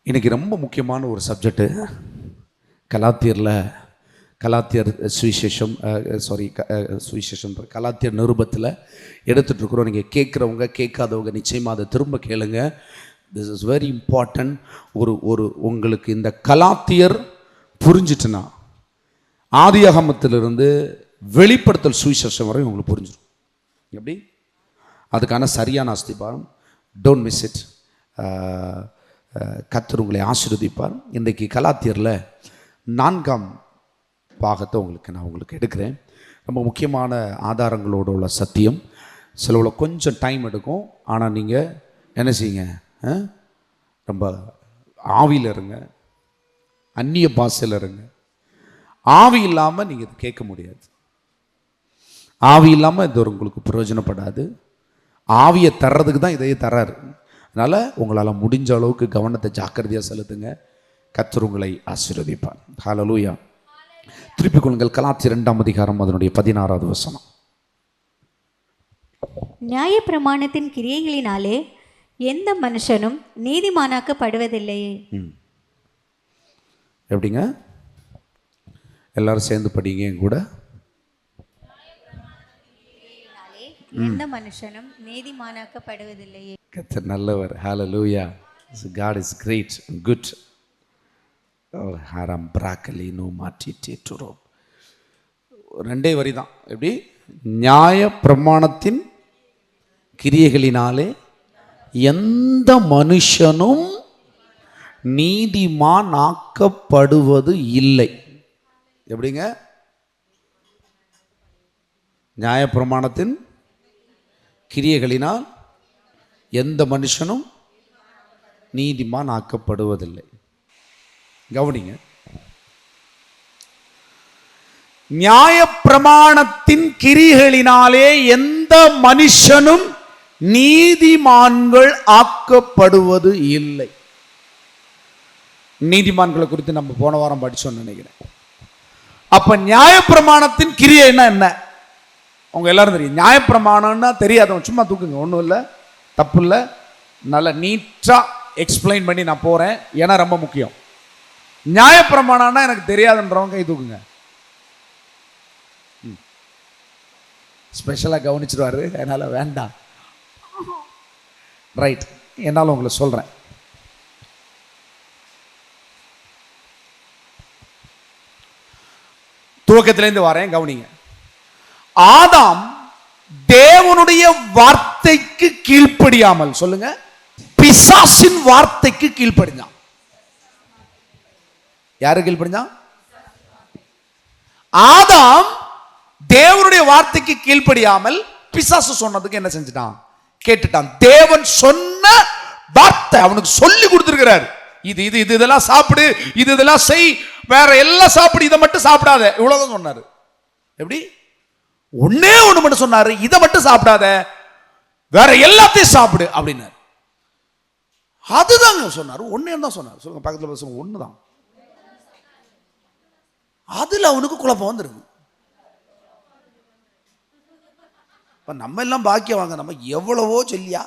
இன்றைக்கி ரொம்ப முக்கியமான ஒரு சப்ஜெக்டு. கலாத்தியர் சுவிசேஷம் கலாத்தியர் நிருபத்தில் எடுத்துகிட்ருக்குறோம். நீங்கள் கேட்குறவங்க கேட்காதவங்க நிச்சயமாக அதை திரும்ப கேளுங்க. This is very important. உங்களுக்கு இந்த கலாத்தியர் புரிஞ்சிட்டுனா ஆதியாகமத்திலிருந்து வெளிப்படுத்தல் சுவிசேஷம் வரை உங்களுக்கு புரிஞ்சிடும். எப்படி? அதுக்கான சரியான அஸ்திபாரம். Don't miss it. கர்த்தர் உங்களை ஆசீர்வதிப்பார். இன்றைக்கு கலாத்தியரில் 4ஆம் பாகத்தை உங்களுக்கு எடுக்கிறேன். ரொம்ப முக்கியமான ஆதாரங்களோடு உள்ள சத்தியம். சிலவுல கொஞ்சம் டைம் எடுக்கும். ஆனால் நீங்கள் என்ன செய்யுங்க, ரொம்ப ஆவியில் இருங்க, அந்நிய பாஷையில் இருங்க. ஆவி இல்லாமல் நீங்கள் இது கேட்க முடியாது. ஆவி இல்லாமல் இது உங்களுக்கு பிரயோஜனப்படாது. ஆவியை தர்றதுக்கு தான் இதையே தர்றாரு. அதனால் உங்களால் முடிஞ்ச அளவுக்கு கவனத்தை ஜாக்கிரதையாக செலுத்துங்க. கர்த்தர் உங்களை ஆசீர்வதிப்பார். ஹல்லேலூயா. திருப்பிக் கொள்ளுங்கள். கலாத்தியர் 2ஆம் அதிகாரம் அதனுடைய 16வது வசனம். நியாயப்பிரமாணத்தின் கிரியைகளினாலே எந்த மனுஷனும் நீதிமானாக்கப்படுவதில்லையே. எப்படிங்க? எல்லாரும் சேர்ந்து படிங்க கூட. எந்த மனுஷனும் நீதிமானாக்கப்படுவதில்லையே. கர்த்தர் நல்லவர். ஹல்லேலூயா. God is great and good. Haram பிராக்கலி no மாற்றி டேட்டுரோ. 2 வரி தான். எப்படி? நியாய பிரமாணத்தின் கிரியைகளினாலே எந்த மனுஷனும் நீதிமான் ஆக்கப்படுவது இல்லை. எப்படிங்க? நியாய பிரமாணத்தின் கிரியைகளினால் எந்த மனுஷனும் நீதிமான் ஆக்கப்படுவதில்லை. கவனிங்க. நியாய பிரமாணத்தின் கிரியைகளினாலே எந்த மனுஷனும் நீதிமான்கள் ஆக்கப்படுவது இல்லை. நீதிமான்களை குறித்து நம்ம போன வாரம் படிச்சோம்னு நினைக்கிறேன். அப்ப நியாய பிரமாணத்தின் கிரியைன்னா என்ன? அவங்க எல்லாரும் தெரியும். நியாயப்பிரமாணம்னா தெரியாதவன் சும்மா தூக்குங்க, ஒன்றும் இல்லை, தப்பு இல்லை. நல்லா நீட்டாக எக்ஸ்பிளைன் பண்ணி நான் போகிறேன், ஏன்னா ரொம்ப முக்கியம். நியாயப்பிரமாணம்னா எனக்கு தெரியாதுன்றவங்க கை தூக்குங்க. ஸ்பெஷலாக கவனிச்சிருவாரு, அதனால் வேண்டாம். ரைட், என்னால் உங்களை சொல்கிறேன். துவக்கத்திலேருந்து வரேன், கவனிங்க. ஆதாம் தேவனுடைய வார்த்தைக்கு கீழ்ப்படியாமல், சொல்லுங்க, பிசாசின் வார்த்தைக்கு கீழ்ப்படிஞ்சான். யாரு கீழ்ப்படிஞ்சான்? ஆதாம் தேவனுடைய வார்த்தைக்கு கீழ்ப்படியாமல் பிசாசு சொன்னதுக்கு என்ன செஞ்சிட்டான்? கேட்டுட்டான். தேவன் சொன்ன வார்த்தை அவனுக்கு சொல்லி கொடுத்திருக்கிறார். இது இது இது இதெல்லாம் சாப்பிடு, இது இதெல்லாம் செய், வேற எல்லாம் சாப்பிடு, இதை மட்டும் சாப்பிடாத, இவ்வளவுதான் சொன்னாரு. எப்படி? ஒன்னே ஒண்ணு மட்டும் சொன்னாரு, இதை மட்டும் சாப்பிடாத, வேற எல்லாத்தையும் சாப்பிடு அப்படின்னாரு. அதுதாங்க சொன்னாரு. ஒன்னே தான் சொன்னாரு. சொல்லுங்க, பக்கத்துல பேசுங்க. ஒண்ணுதான். அதுல அவனுக்கு குழப்பம் வந்துருக்கு. இப்ப நம்ம எல்லாம் பாக்கியம் வாங்க. நம்ம எவ்வளவோ சொல்லியா,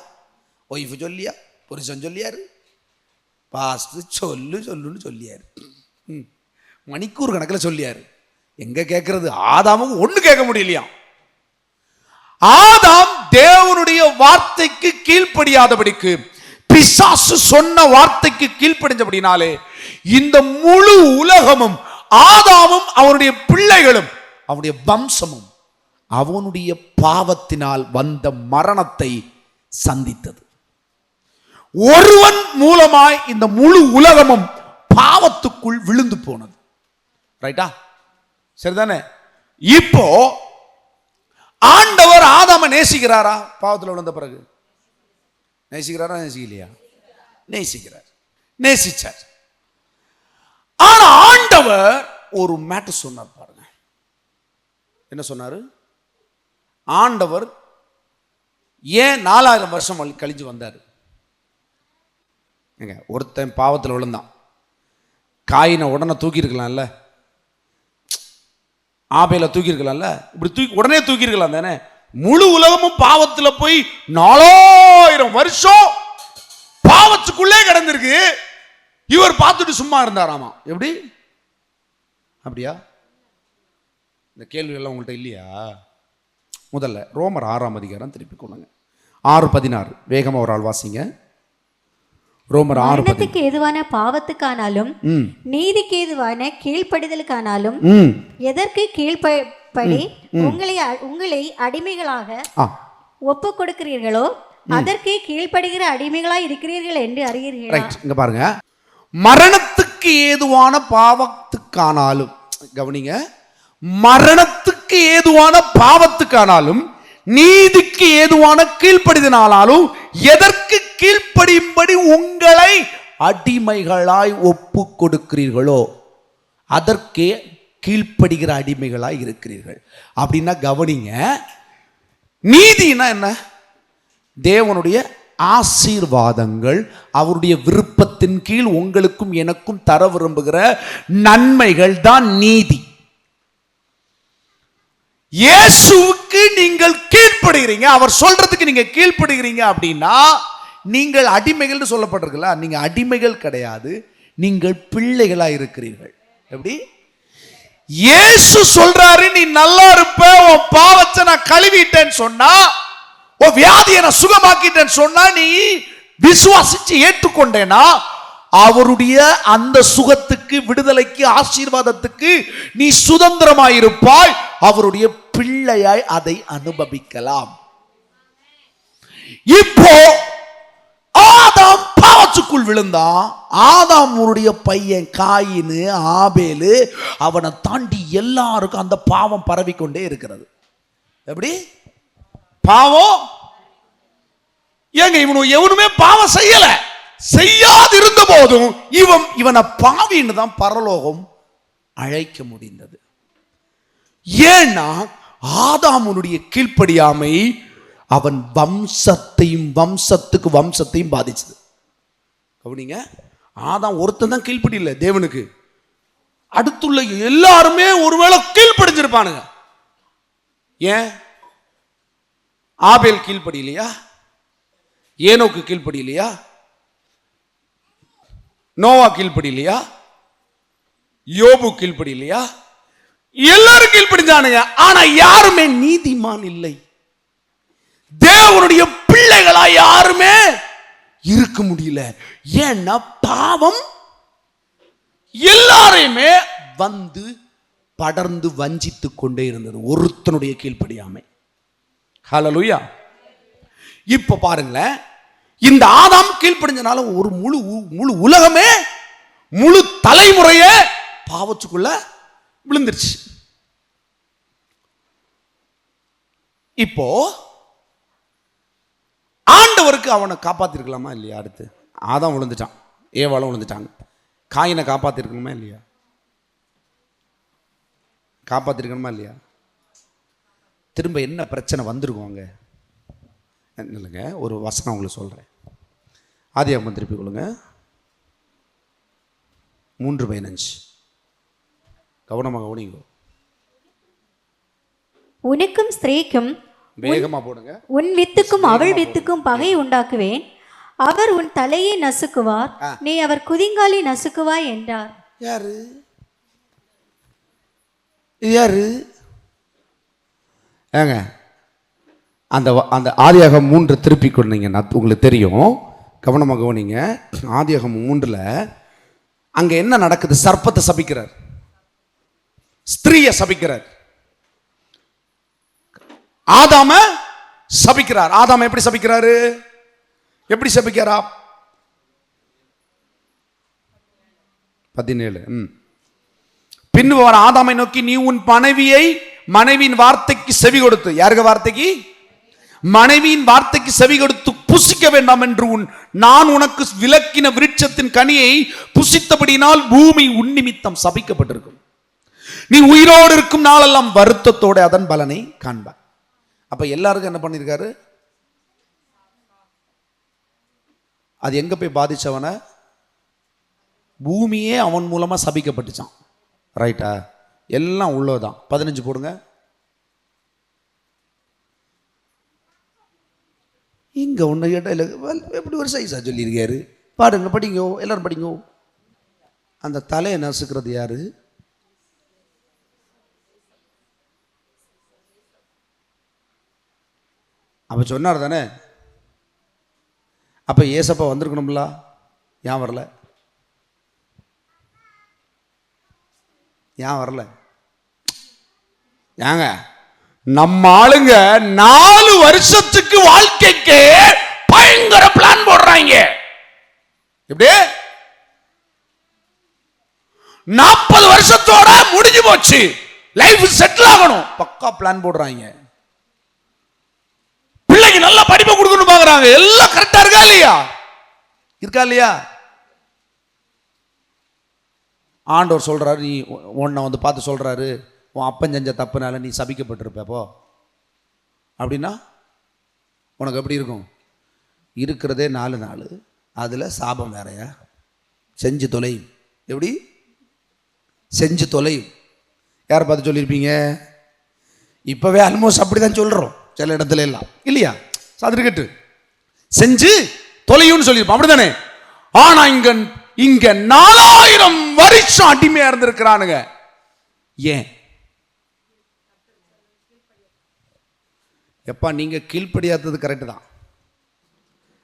ஒய்ஃபு சொல்லியா, புருஷன் சொல்லியாரு, பாஸ்டர் சொல்லுன்னு சொல்லியாரு, மணிக்கூர் கணக்கில் சொல்லியாரு. எங்க கேட்கறது? ஆதாமும் ஒண்ணு கேட்க முடியலையா. ஆதாம் தேவனுடைய வார்த்தைக்கு கீழ்ப்படியாதபடிக்கு பிசாசு சொன்ன வார்த்தைக்கு கீழ்ப்படிஞ்சபடினாலே இந்த முழு உலகமும் ஆதாமும் அவனுடைய பிள்ளைகளும் அவனுடைய வம்சமும் அவனுடைய பாவத்தினால் வந்த மரணத்தை சந்தித்தது. ஒருவன் மூலமாய் இந்த முழு உலகமும் பாவத்துக்குள் விழுந்து போனது. ரைட்டா? சரிதானே? இப்போ ஆண்டவர் ஆதாம நேசிக்கிறாரா? பாவத்தில் விழுந்த பிறகு நேசிக்கிறாரா? நேசிக்கலையா? நேசிக்கிறார், நேசிச்சார். ஆனா ஆண்டவர் ஒரு மேட்டர் சொன்னார் பாருங்க. என்ன சொன்னாரு? ஆண்டவர் ஏன் 4000 வருஷம் கழிஞ்சு வந்தார்? ஒருத்தன் பாவத்தில் விழுந்தான், காயினை உடனே தூக்கி இருக்கலாம்ல, ஆபேல தூக்கி இருக்கலாம்ல, இப்படி உடனே தூக்கி இருக்கலாம் தானே? முழு உலகமும் பாவத்துல போய் 4000 வருஷம் பாவத்துக்குள்ளே கிடந்திருக்கு. இவர் பார்த்துட்டு சும்மா இருந்தாராமா. எப்படி? அப்படியா? இந்த கேள்வி எல்லாம் உங்கள்கிட்ட இல்லையா? முதல்ல ரோமர் 6ஆம் அதிகாரம் திருப்பி கொள்ளுங்க. 6:16 வேகமா ஒரு ஆள் வாசிங்க. ரோமர் 6:16. மரணத்துக்கு ஏதுவான பாவத்துக்கானாலும் நீதிக்கு ஏதுவான கீழ்ப்படிதலுக்கானாலும் எதற்கு கீழ்ப்படி உங்களை அடிமைகளாக ஒப்பு கொடுக்கிறீர்களோ அதற்கு கீழ்ப்படுகிற அடிமைகளாய் இருக்கிறீர்கள் என்று அறிகிறீர்கள். ரைட், இங்க பாருங்க. மரணத்துக்கு ஏதுவான பாவத்துக்கானாலும், கவனிங்க, மரணத்துக்கு ஏதுவான பாவத்துக்கானாலும் நீதிக்கு ஏதுவான கீழ்ப்படிதனாலும் எதற்கு கீழ்ப்படியும்படி உங்களை அடிமைகளாய் ஒப்பு கொடுக்கிறீர்களோ அதற்கே கீழ்ப்படுகிற அடிமைகளாய் இருக்கிறீர்கள். அப்படின்னா கவனிங்க, நீதினா என்ன? தேவனுடைய ஆசீர்வாதங்கள், அவருடைய விருப்பத்தின் கீழ் உங்களுக்கும் எனக்கும் தர விரும்புகிற நன்மைகள் தான் நீதி. இயேசுவுக்கு நீங்கள் கீழ்ப்படுகிறீங்க, அவர் சொல்றதுக்கு நீங்க கீழ்ப்படுகிறீங்க அப்படின்னா நீங்கள் அடிமைகள் சொல்லப்பட்டிருக்கல. நீங்க அடிமைகள் கிடையாது, நீங்கள் பிள்ளைகளா இருக்கிறீர்கள். எப்படி? இயேசு சொல்றாரு, நீ நல்லா இருப்ப, உன் பாவத்தை நான் கழுவிட்டேன்னு சொன்னா, உன் வியாதியை நான் சுகமாக்கிட்டேன்னு சொன்னா, நீ விசுவாசிச்சு ஏற்றுக்கொண்டேனா அவருடைய அந்த சுகத்துக்கு, விடுதலைக்கு, ஆசீர்வாதத்துக்கு நீ சுதந்திரமாயிருப்பாய். அவருடைய பிள்ளையாய் அதை அனுபவிக்கலாம். இப்போ ஆதாம் பாவத்துக்குள் விழுந்தான். ஆதாமுடைய பையன் காயினு, ஆபேலு, அவனை தாண்டி எல்லாருக்கும் அந்த பாவம் பரவிக்கொண்டே இருக்கிறது. எப்படி? பாவம் ஏங்க, எவனுமே பாவம் செய்யல, செய்யாதிருந்த போதும் இவனை பாவின்னு தான் பரலோகம் அழைக்க முடிந்தது. ஏன்னா ஆதாமுடைய கீழ்ப்படியாமை அவன் வம்சத்தையும் பாதிச்சது. கவனிங்க, ஆதாம் ஒருத்தன் தான் கீழ்ப்படி இல்லை தேவனுக்கு, அடுத்துள்ள எல்லாருமே ஒருவேளை கீழ்ப்படிஞ்சிருப்பானுங்க. ஏன்? ஆபேல் கீழ்ப்படி இல்லையா? ஏனோக்கு கீழ்ப்படி இல்லையா? நோவா கீழ்ப்படி இல்லையா? யோபு கீழ்ப்படி இல்லையா? எல்லாரும் கீழ்ப்படிஞ்சானுங்க. ஆனா யாருமே நீதிமான் இல்லை. தேவனுடைய பிள்ளைகளா யாருமே இருக்க முடியல. ஏன்னா பாவம் எல்லாரையுமே வந்து படர்ந்து வஞ்சித்து கொண்டே இருந்தது, ஒருத்தனுடைய கீழ்ப்படியாமை. ஹல்லேலூயா. இப்ப பாருங்களேன், இந்த ஆதாம் கீழ்ப்படிஞ்சனால ஒரு முழு உலகமே, முழு தலைமுறையே பாவத்துக்குள்ள விழுந்துருச்சு. இப்போ ஆண்டவருக்கு அவனை காப்பாத்திருக்கலாமா இல்லையா? அடுத்து ஆதாம் விழுந்துட்டான், ஏவாளும் விழுந்துட்டாங்க. காயினை காப்பாத்திருக்கணுமா இல்லையா? காப்பாத்திருக்கணுமா இல்லையா? திரும்ப என்ன பிரச்சனை வந்திருக்குவாங்க இல்லைங்க. ஒரு வசனம் உங்களுக்கு சொல்றேன். ஆதியாகமம் திருப்பி கொள்ளுங்க 3:15. கவனமாக கவனிங்க. உனக்கும் ஸ்திரீக்கும், வேகமா போடுங்க, உன் வித்துக்கும் அவள் வித்துக்கும் பகை உண்டாக்குவேன். அவர் உன் தலையை நசுக்குவார், நீ அவர் குதிங்காலை நசுக்குவாய் என்றார். யாரு? யாரு? ஏங்க, அந்த அந்த ஆதியாகமம் 3 திருப்பி கொண்டீங்கன்னா உங்களுக்கு தெரியும். கவனமாக கவனிங்க. ஆதியாகமம் 3ல் அங்க என்ன நடக்குது? சர்ப்பத்தை சபிக்கிறார், ஸ்திரீயை சபிக்கிறார், ஆதாம சபிக்கிறார். ஆதாம எப்படி சபிக்கிறாரு? எப்படி சபிக்கிறா? 17. பின்பு வர ஆதாமை நோக்கி, நீ உன் மனைவியின் வார்த்தைக்கு செவி கொடுத்து, யாருக்கு வார்த்தைக்கு? மனைவியின் வார்த்தைக்கு செவி கொடுத்து புசிக்க வேண்டாம் என்று நான் உனக்கு விலக்கின விருட்சத்தின் கனியை புசித்தபடினால் பூமி உன் நிமித்தம் சபிக்கப்பட்டிருக்கும். நீ உயிரோடு இருக்கும் நாளெல்லாம் வருத்தத்தோட அதன் பலனை காண்பார். அப்ப எல்லாருக்கும் என்ன பண்ணிருக்காரு? அது எங்க போய் பாதிச்சவன? பூமியே அவன் மூலமா சபிக்கப்பட்டுச்சான். ரைட்டா? எல்லாம் உள்ளதான். 15 போடுங்க. இங்க ஒண்ணு கேட்டா எப்படி ஒரு சைஸா சொல்லியிருக்காரு பாருங்க. படிங்க, எல்லாரும் படிங்க. அந்த தலையை நசுக்கிறது யாரு? அப்ப சொன்னார் தானே. அப்ப ஏசப்பா வந்திருக்கணும்ல, ஏன் வரல? ஏன் வரல? ஏங்க நம்ம ஆளுங்க 4 வருஷத்துக்கு வாழ்க்கைக்கு பயங்கர பிளான் போடுறாங்க. எப்படி 40 வருஷத்தோட முடிஞ்சு போச்சு, லைஃப் செட்டில் ஆகணும், பக்கா பிளான் போடுறாங்க. பிள்ளைக்கு நல்ல படிப்பை கொடுக்கணும் பாக்குறாங்க. எல்லாம் கரெக்டா இருக்கா இல்லையா? இருக்கா இல்லையா? ஆண்டவர் சொல்றாரு, நீ உன்னை வந்து பார்த்து சொல்றாரு, உன் அப்பன் செஞ்ச தப்புனால நீ சபிக்கப்பட்டிருப்போ அப்படின்னா உனக்கு எப்படி இருக்கும்? இருக்கிறதே 4 நாள், அதுல சாபம் வேறையா? செஞ்சு தொலையும். எப்படி செஞ்சு தொலையும்? யாரை பார்த்து சொல்லியிருப்பீங்க? இப்பவே ஆல்மோஸ்ட் அப்படிதான் சொல்றோம் சில இடத்துல எல்லாம், இல்லையா? சாதிருக்கட்டு செஞ்சு தொலையும்னு சொல்லியிருப்போம், அப்படித்தானே? ஆனா இங்க 4000 வருஷம் அடிமையா இருந்திருக்கிறானுங்க. ஏன்? எப்பா நீங்க கீழ்ப்படியாதது கரெக்ட் தான்,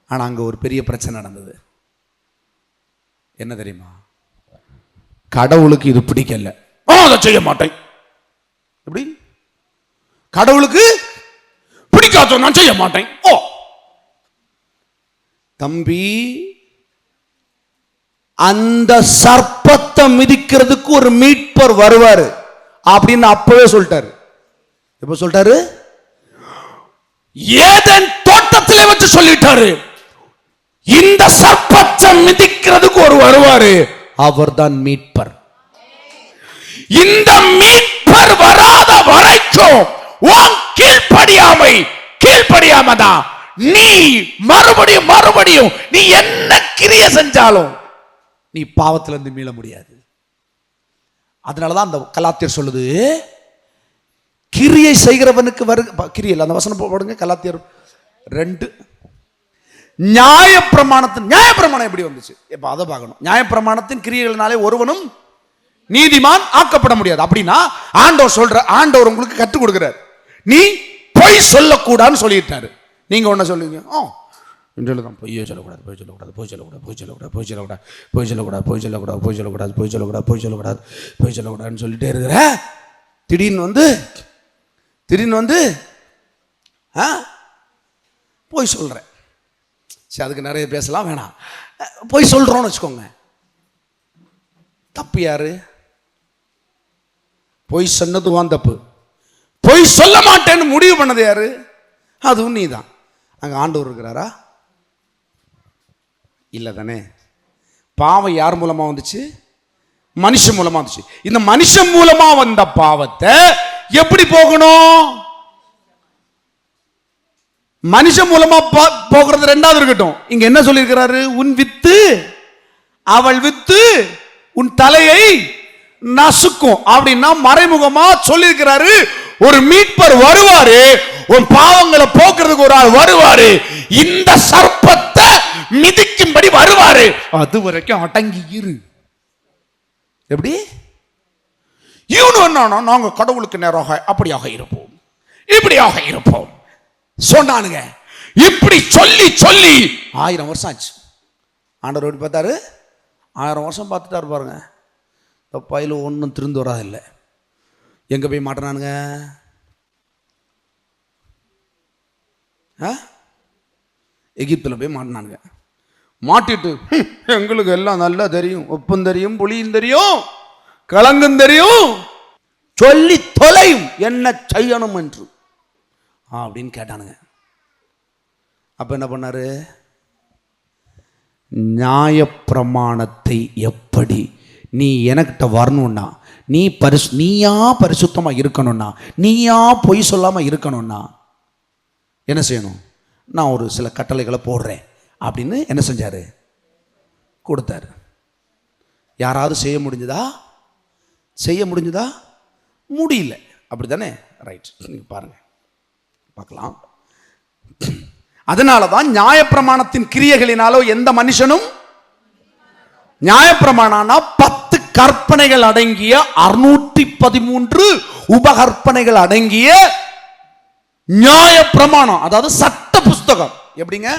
ஆனா அங்க ஒரு பெரிய பிரச்சனை நடந்தது. என்ன தெரியுமா? கடவுளுக்கு இது பிடிக்கல, அதை செய்ய மாட்டேன். எப்படி? கடவுளுக்கு பிடிக்காத நான் செய்ய மாட்டேன். ஓ தம்பி, அந்த சர்ப்பத்தை மிதிக்கிறதுக்கு ஒரு மீட்பர் வருவாரு அப்படின்னு அப்பவே சொல்லிட்டாரு. எப்ப சொல்லிட்டாரு? ஏதேன் தோட்டத்திலே வச்சு சொல்லிட்டாரு. இந்த சர்ப்பத்தை மிதிக்கிறதுக்கு ஒரு வருவாரு, அவர்தான் மீட்பர். இந்த மீட்பர் வராத வரைக்கும் உன் கீழ்ப்படியாமதான் நீ மறுபடியும் நீ என்ன கிரியை செஞ்சாலும் நீ பாவத்திலிருந்து மீள முடியாது. அதனாலதான் அந்த கலாத்தியர் சொல்லுது, கிரியை செய்கிறவனுக்கு கிரியல். அந்த வசனம் போடுங்க, கலாத்தியர் 2. நியாயப்பிரமாணம் எப்படி வந்துச்சு? இப்ப அதை பார்க்கணும். நியாயப்பிரமாணத்தின் கிரியைகளினாலே ஒருவனும் நீதிமான் ஆக்கப்பட முடியாது. அப்படின்னா ஆண்டவர் உங்களுக்கு கற்றுக் கொடுக்கிறார், நீ பொய் சொல்லக்கூடாதுன்னு சொல்லிட்டாரு. நீங்க ஒன்ன சொல்லுவீங்க, பொய்யே சொல்லக்கூடாது, பொய் சொல்லக்கூடாது, பொய் சொல்லக்கூடாது, பொய் சொல்லக்கூடாது, பொய் சொல்லக்கூடாது, பொய் சொல்லக்கூடாது, பொய் சொல்லக்கூடாது, பொய் சொல்லக்கூடாது, பொய் சொல்லக்கூடாது, பொய் சொல்லக்கூடாது, பொய் சொல்லக்கூடாதுன்னு சொல்லிட்டே இருக்கிற. திடீர்னு வந்து பொய் சொல்றேன். சரி, அதுக்கு நிறைய பேசலாம், வேணாம். பொய் சொல்றோம்னு வச்சுக்கோங்க. தப்பு யாரு? பொய் சொன்னதுவான் தப்பு. பொய் சொல்ல மாட்டேன்னு முடிவு பண்ணது யாரு? அதுவும் நீ தான். அங்க ஆண்டவர் இருக்கிறாரா? இல்லை தானே. பாவம் யார் மூலமா வந்துச்சு? மனுஷன் மூலமா வந்துச்சு. இந்த மனுஷன் மூலமா வந்த பாவத்தை எப்படி போகணும்? மனுஷன் மூலமா போகிறது ரெண்டாவது இருக்கட்டும். இங்க என்ன சொல்லி இருக்கிறாரு? உன் வித்து அவள் வித்து உன் தலையை நசுக்கும் அப்படின்னா மறைமுகமா சொல்லி இருக்கிறாரு. ஒரு மீட்பர் வருவாரு, உன் பாவங்களை போக்குறதுக்கு ஒரு ஆள் வருவாரு, இந்த சர்ப்பத்தை மிதிக்கும்படி வருவாரு. அது வரைக்கும் அடங்கி இரு. எப்படி? இவனு என்ன, நாங்க கடவுளுக்கு நேராக அப்படியாக இருப்போம், இப்படியாக இருப்போம் சொன்னானுங்க. இப்படி சொல்லி 1000 வருஷம் ஆச்சு. ஆண்டவர் எப்படி பார்த்தாரு? 1000 வருஷம் பார்த்துட்டாரு பாருங்க. இந்த பயில ஒன்றும் திருந்து வராதில்லை. எங்க போய் மாட்டினானுங்க? எகிப்தில் போய் மாட்டினானுங்க. மாட்டிட்டு எங்களுக்கு எல்லாம் நல்லா தெரியும், உப்பும் தெரியும், புளியும் தெரியும், கலங்கும் தெரியும், சொல்லி தொலையும் என்ன செய்யணும் என்று அப்படின்னு கேட்டானுங்க. அப்ப என்ன பண்ணாரு? நியாயப்பிரமாணத்தை எப்படி நீ எனக்கிட்ட வரணும்னா, நீயா பரிசுத்தமா இருக்கணும்னா, நீயா பொய் சொல்லாம இருக்கணும்னா என்ன செய்யணும்? நான் ஒரு சில கட்டளைகளை போடுறேன் அப்படின்னு என்ன செஞ்சாரு? கொடுத்தாரு. யாராவது செய்ய முடிஞ்சதா? முடியல. அப்படித்தானே? ரைட், நீங்க பாருங்க, பார்க்கலாம். அதனாலதான் நியாயப்பிரமாணத்தின் கிரியைகளினாலோ எந்த மனுஷனும், நியாயப்பிரமாணம்னா 10 கற்பனைகள் அடங்கிய 613 உபகற்பனைகள் அடங்கிய நியாய பிரமாணம், அதாவது சட்ட புஸ்தகம். எப்படிங்க?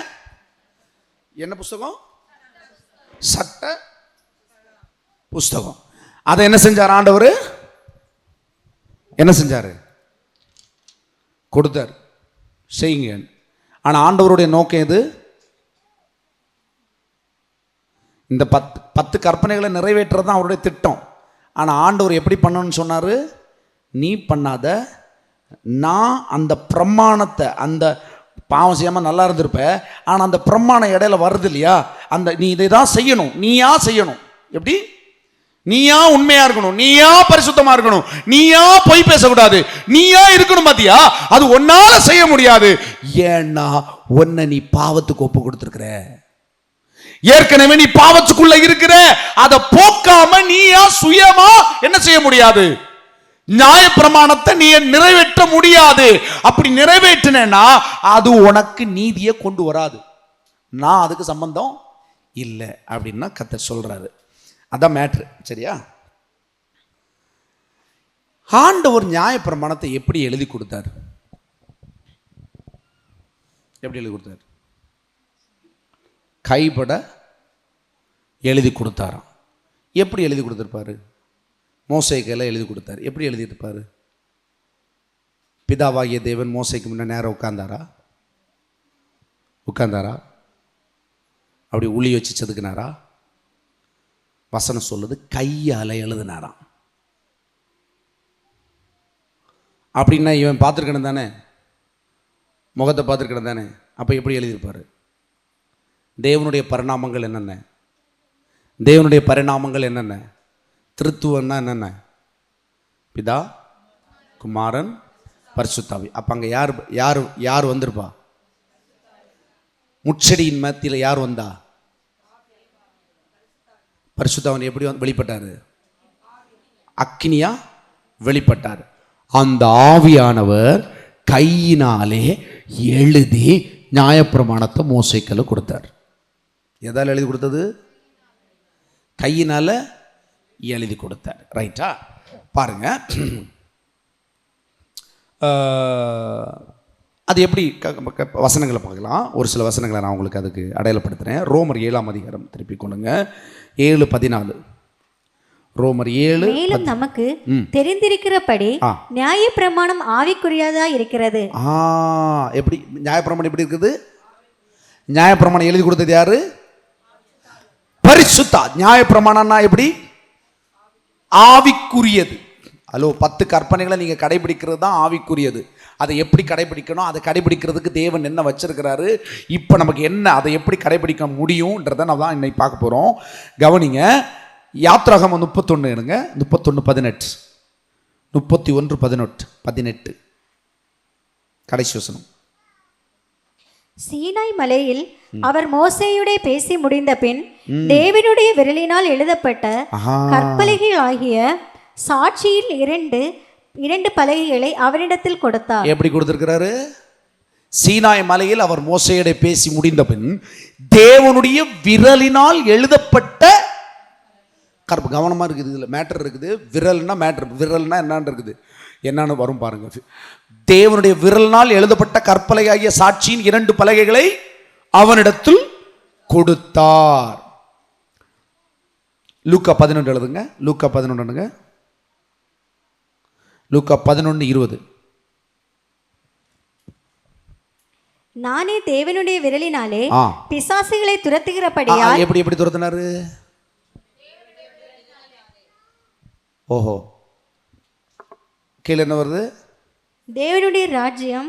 என்ன புஸ்தகம்? சட்ட புஸ்தகம். அதை என்ன செஞ்சார் ஆண்டவர்? என்ன செஞ்சாரு? கொடுத்தார், செய்யுங்க. ஆனா ஆண்டவருடைய நோக்கம் எது? இந்த 10 கற்பனைகளை நிறைவேற்றுறது தான் அவருடைய திட்டம். ஆனா ஆண்டவர் எப்படி பண்ணணும்னு சொன்னாரு? நீ பண்ணாத, நான் அந்த பிரமாணத்தை, அந்த பாவம் செய்யாம நல்லா இருந்திருப்ப, ஆனா அந்த பிரமாணம் இடையில வருது இல்லையா, அந்த நீ இதை தான் செய்யணும், நீயா செய்யணும். எப்படி? நீயா உண்மையா இருக்கணும், நீயா பரிசுத்தமா இருக்கணும், நீயா பொய் பேசக்கூடாது, நீயா இருக்கணும். பாத்தியா, அது ஒன்னால செய்ய முடியாது. ஏன்னா உன்னை நீ பாவத்துக்கு ஒப்பு கொடுத்திருக்கிற, ஏற்கனவே நீ பாவத்துக்குள்ள இருக்கிற. அதை போக்காம நீயா சுயமா என்ன செய்ய முடியாது? நியாய பிரமாணத்தை நீ நிறைவேற்ற முடியாது. அப்படி நிறைவேற்றினா அது உனக்கு நீதியை கொண்டு வராது. நான் அதுக்கு சம்பந்தம் இல்லை அப்படின்னா கர்த்தர் சொல்றாரு. அதான் மேட்ரு. சரியா? ஆண்டவர் நியாய பிரமாணத்தை எப்படி எழுதி கொடுத்தார்? எப்படி எழுதி கொடுத்தார்? கைப்பட எழுதி கொடுத்தாராம். எப்படி எழுதி கொடுத்திருப்பாரு? மோசே கையில் எழுதி கொடுத்தாரு. எப்படி எழுதியிருப்பாரு? பிதாவாகிய தேவன் மோசைக்கு முன்ன நேரம் உட்கார்ந்தாரா? அப்படி உளி வச்சு செதுக்கினாரா? வசனம் சொல்லுது கையால எழுதினாராம். அப்படின்னா இவன் பார்த்துருக்கணும் தானே, முகத்தை பார்த்துருக்கணும் தானே. அப்போ எப்படி எழுதியிருப்பாரு? தேவனுடைய பரிணாமங்கள் என்னென்ன? தேவனுடைய பரிணாமங்கள் என்னென்ன? திருத்துவம்னா என்னென்ன? பிதா, குமாரன், பரிசுத்தாவி. அப்போ அங்கே யார் யார் யார் வந்திருப்பா? முச்செடியின் மத்தியில் யார் வந்தா? பரிசுத்தவன் எப்படி வெளிப்பட்டாரு? அக்கினியா வெளிப்பட்டார். அந்த ஆவியானவர் கையினாலே எழுதி நியாயப்பிரமாணத்தை மோசேக்குள்ள கொடுத்தார். எதால் எழுதி கொடுத்தது? கையினால எழுதி கொடுத்தார். ரைட்டா? பாருங்க, அது எப்படி வசனங்களை பார்க்கலாம். ஒரு சில வசனங்களை நான் உங்களுக்கு அதுக்கு அடையாளப்படுத்துகிறேன். ரோமர் 7ஆம் அதிகாரம் திருப்பி கொள்ளுங்க, 7:14. ரோமர் 7. மேலும் நமக்கு தெரிந்திருக்கிறபடி நியாயப்பிரமாணம் ஆவிக்குரியதா இருக்கிறது. எப்படி நியாயப்பிரமாணம் எப்படி இருக்குது? நியாயப்பிரமாணம் எழுதி கொடுத்தது யாரு? பரிசுத்தா. நியாயப்பிரமாணம்னா எப்படி? ஆவிக்குரியது. ஹலோ, 10 கற்பனைகளை நீங்க கடைபிடிக்கிறது தான் ஆவிக்குரியது. அதை எப்படி கடைபிடிக்கணும், அதை கடைபிடிக்கிறதுக்கு தேவன் என்ன வச்சிருக்கிறாரு, இப்போ நமக்கு என்ன, அதை எப்படி கடைபிடிக்க முடியும்ன்றதை நம்ம தான் இன்னைக்கு பார்க்க போகிறோம். கவனிங்க, யாத்ராகமம் 31 எடுங்க, 31:18, 31:18 கடைசி வசனம். சீனாய் மலையில் அவர் மோசேயுடைய பேசி முடிந்த பின் தேவனுடைய விரலினால் எழுதப்பட்ட கற்பலகைகளாகிய சாட்சியில் இரண்டு பலகைகளை அவரிடத்தில் கொடுத்தார். எப்படி கொடுத்திருக்கிறாரு? சீனாய் மலையில் அவர் மோசேயுடைய பேசி முடிந்த பின் தேவனுடைய விரலினால் எழுதப்பட்ட கவனமா இருக்குது. இதுல மேட்டர் இருக்குது. விரல்னா மேட்டர், விரல்னா என்னன்னு இருக்குது, என்னன்னு வரும் பாருங்க. தேவனுடைய விரலினால் எழுதப்பட்ட கற்பலகையாகிய சாட்சியின் 2 பலகைகளை அவனிடத்தில் கொடுத்தார். லூக்கா 11 எழுதுங்க. லூக்கா 11 லூக்கா 11:20. நானே தேவனுடைய விரலினாலே பிசாசுகளை துரத்துகிறபடியால். எப்படி எப்படி துரத்தினாரு? ஓஹோ, கீழே என்ன வருது? தேவனுடைய ராஜ்யம்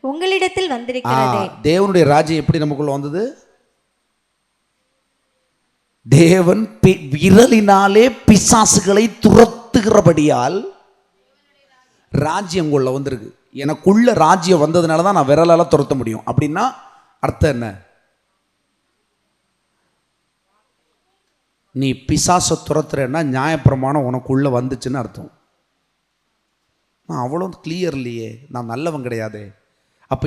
உங்களிடத்தில் வந்திருக்கிறது. தேவனுடைய ராஜ்யம் எப்படி நமக்குள்ள வந்தது? தேவன் விரலினாலே பிசாசுகளை துரத்துகிறபடியால் ராஜ்யம் உள்ள வந்திருக்கு. எனக்குள்ள ராஜ்யம் வந்ததுனால தான் நான் விரலால துரத்த முடியும். அப்படின்னா அர்த்தம் என்ன? நீ பிசாசை துரத்துறேன்னா நியாயப்பிரமாணம் உனக்குள்ள வந்துச்சுன்னு அர்த்தம். நான் அவ்வளோ கிளியர் இல்லையே, நான் நல்லவன் கிடையாது. அப்போ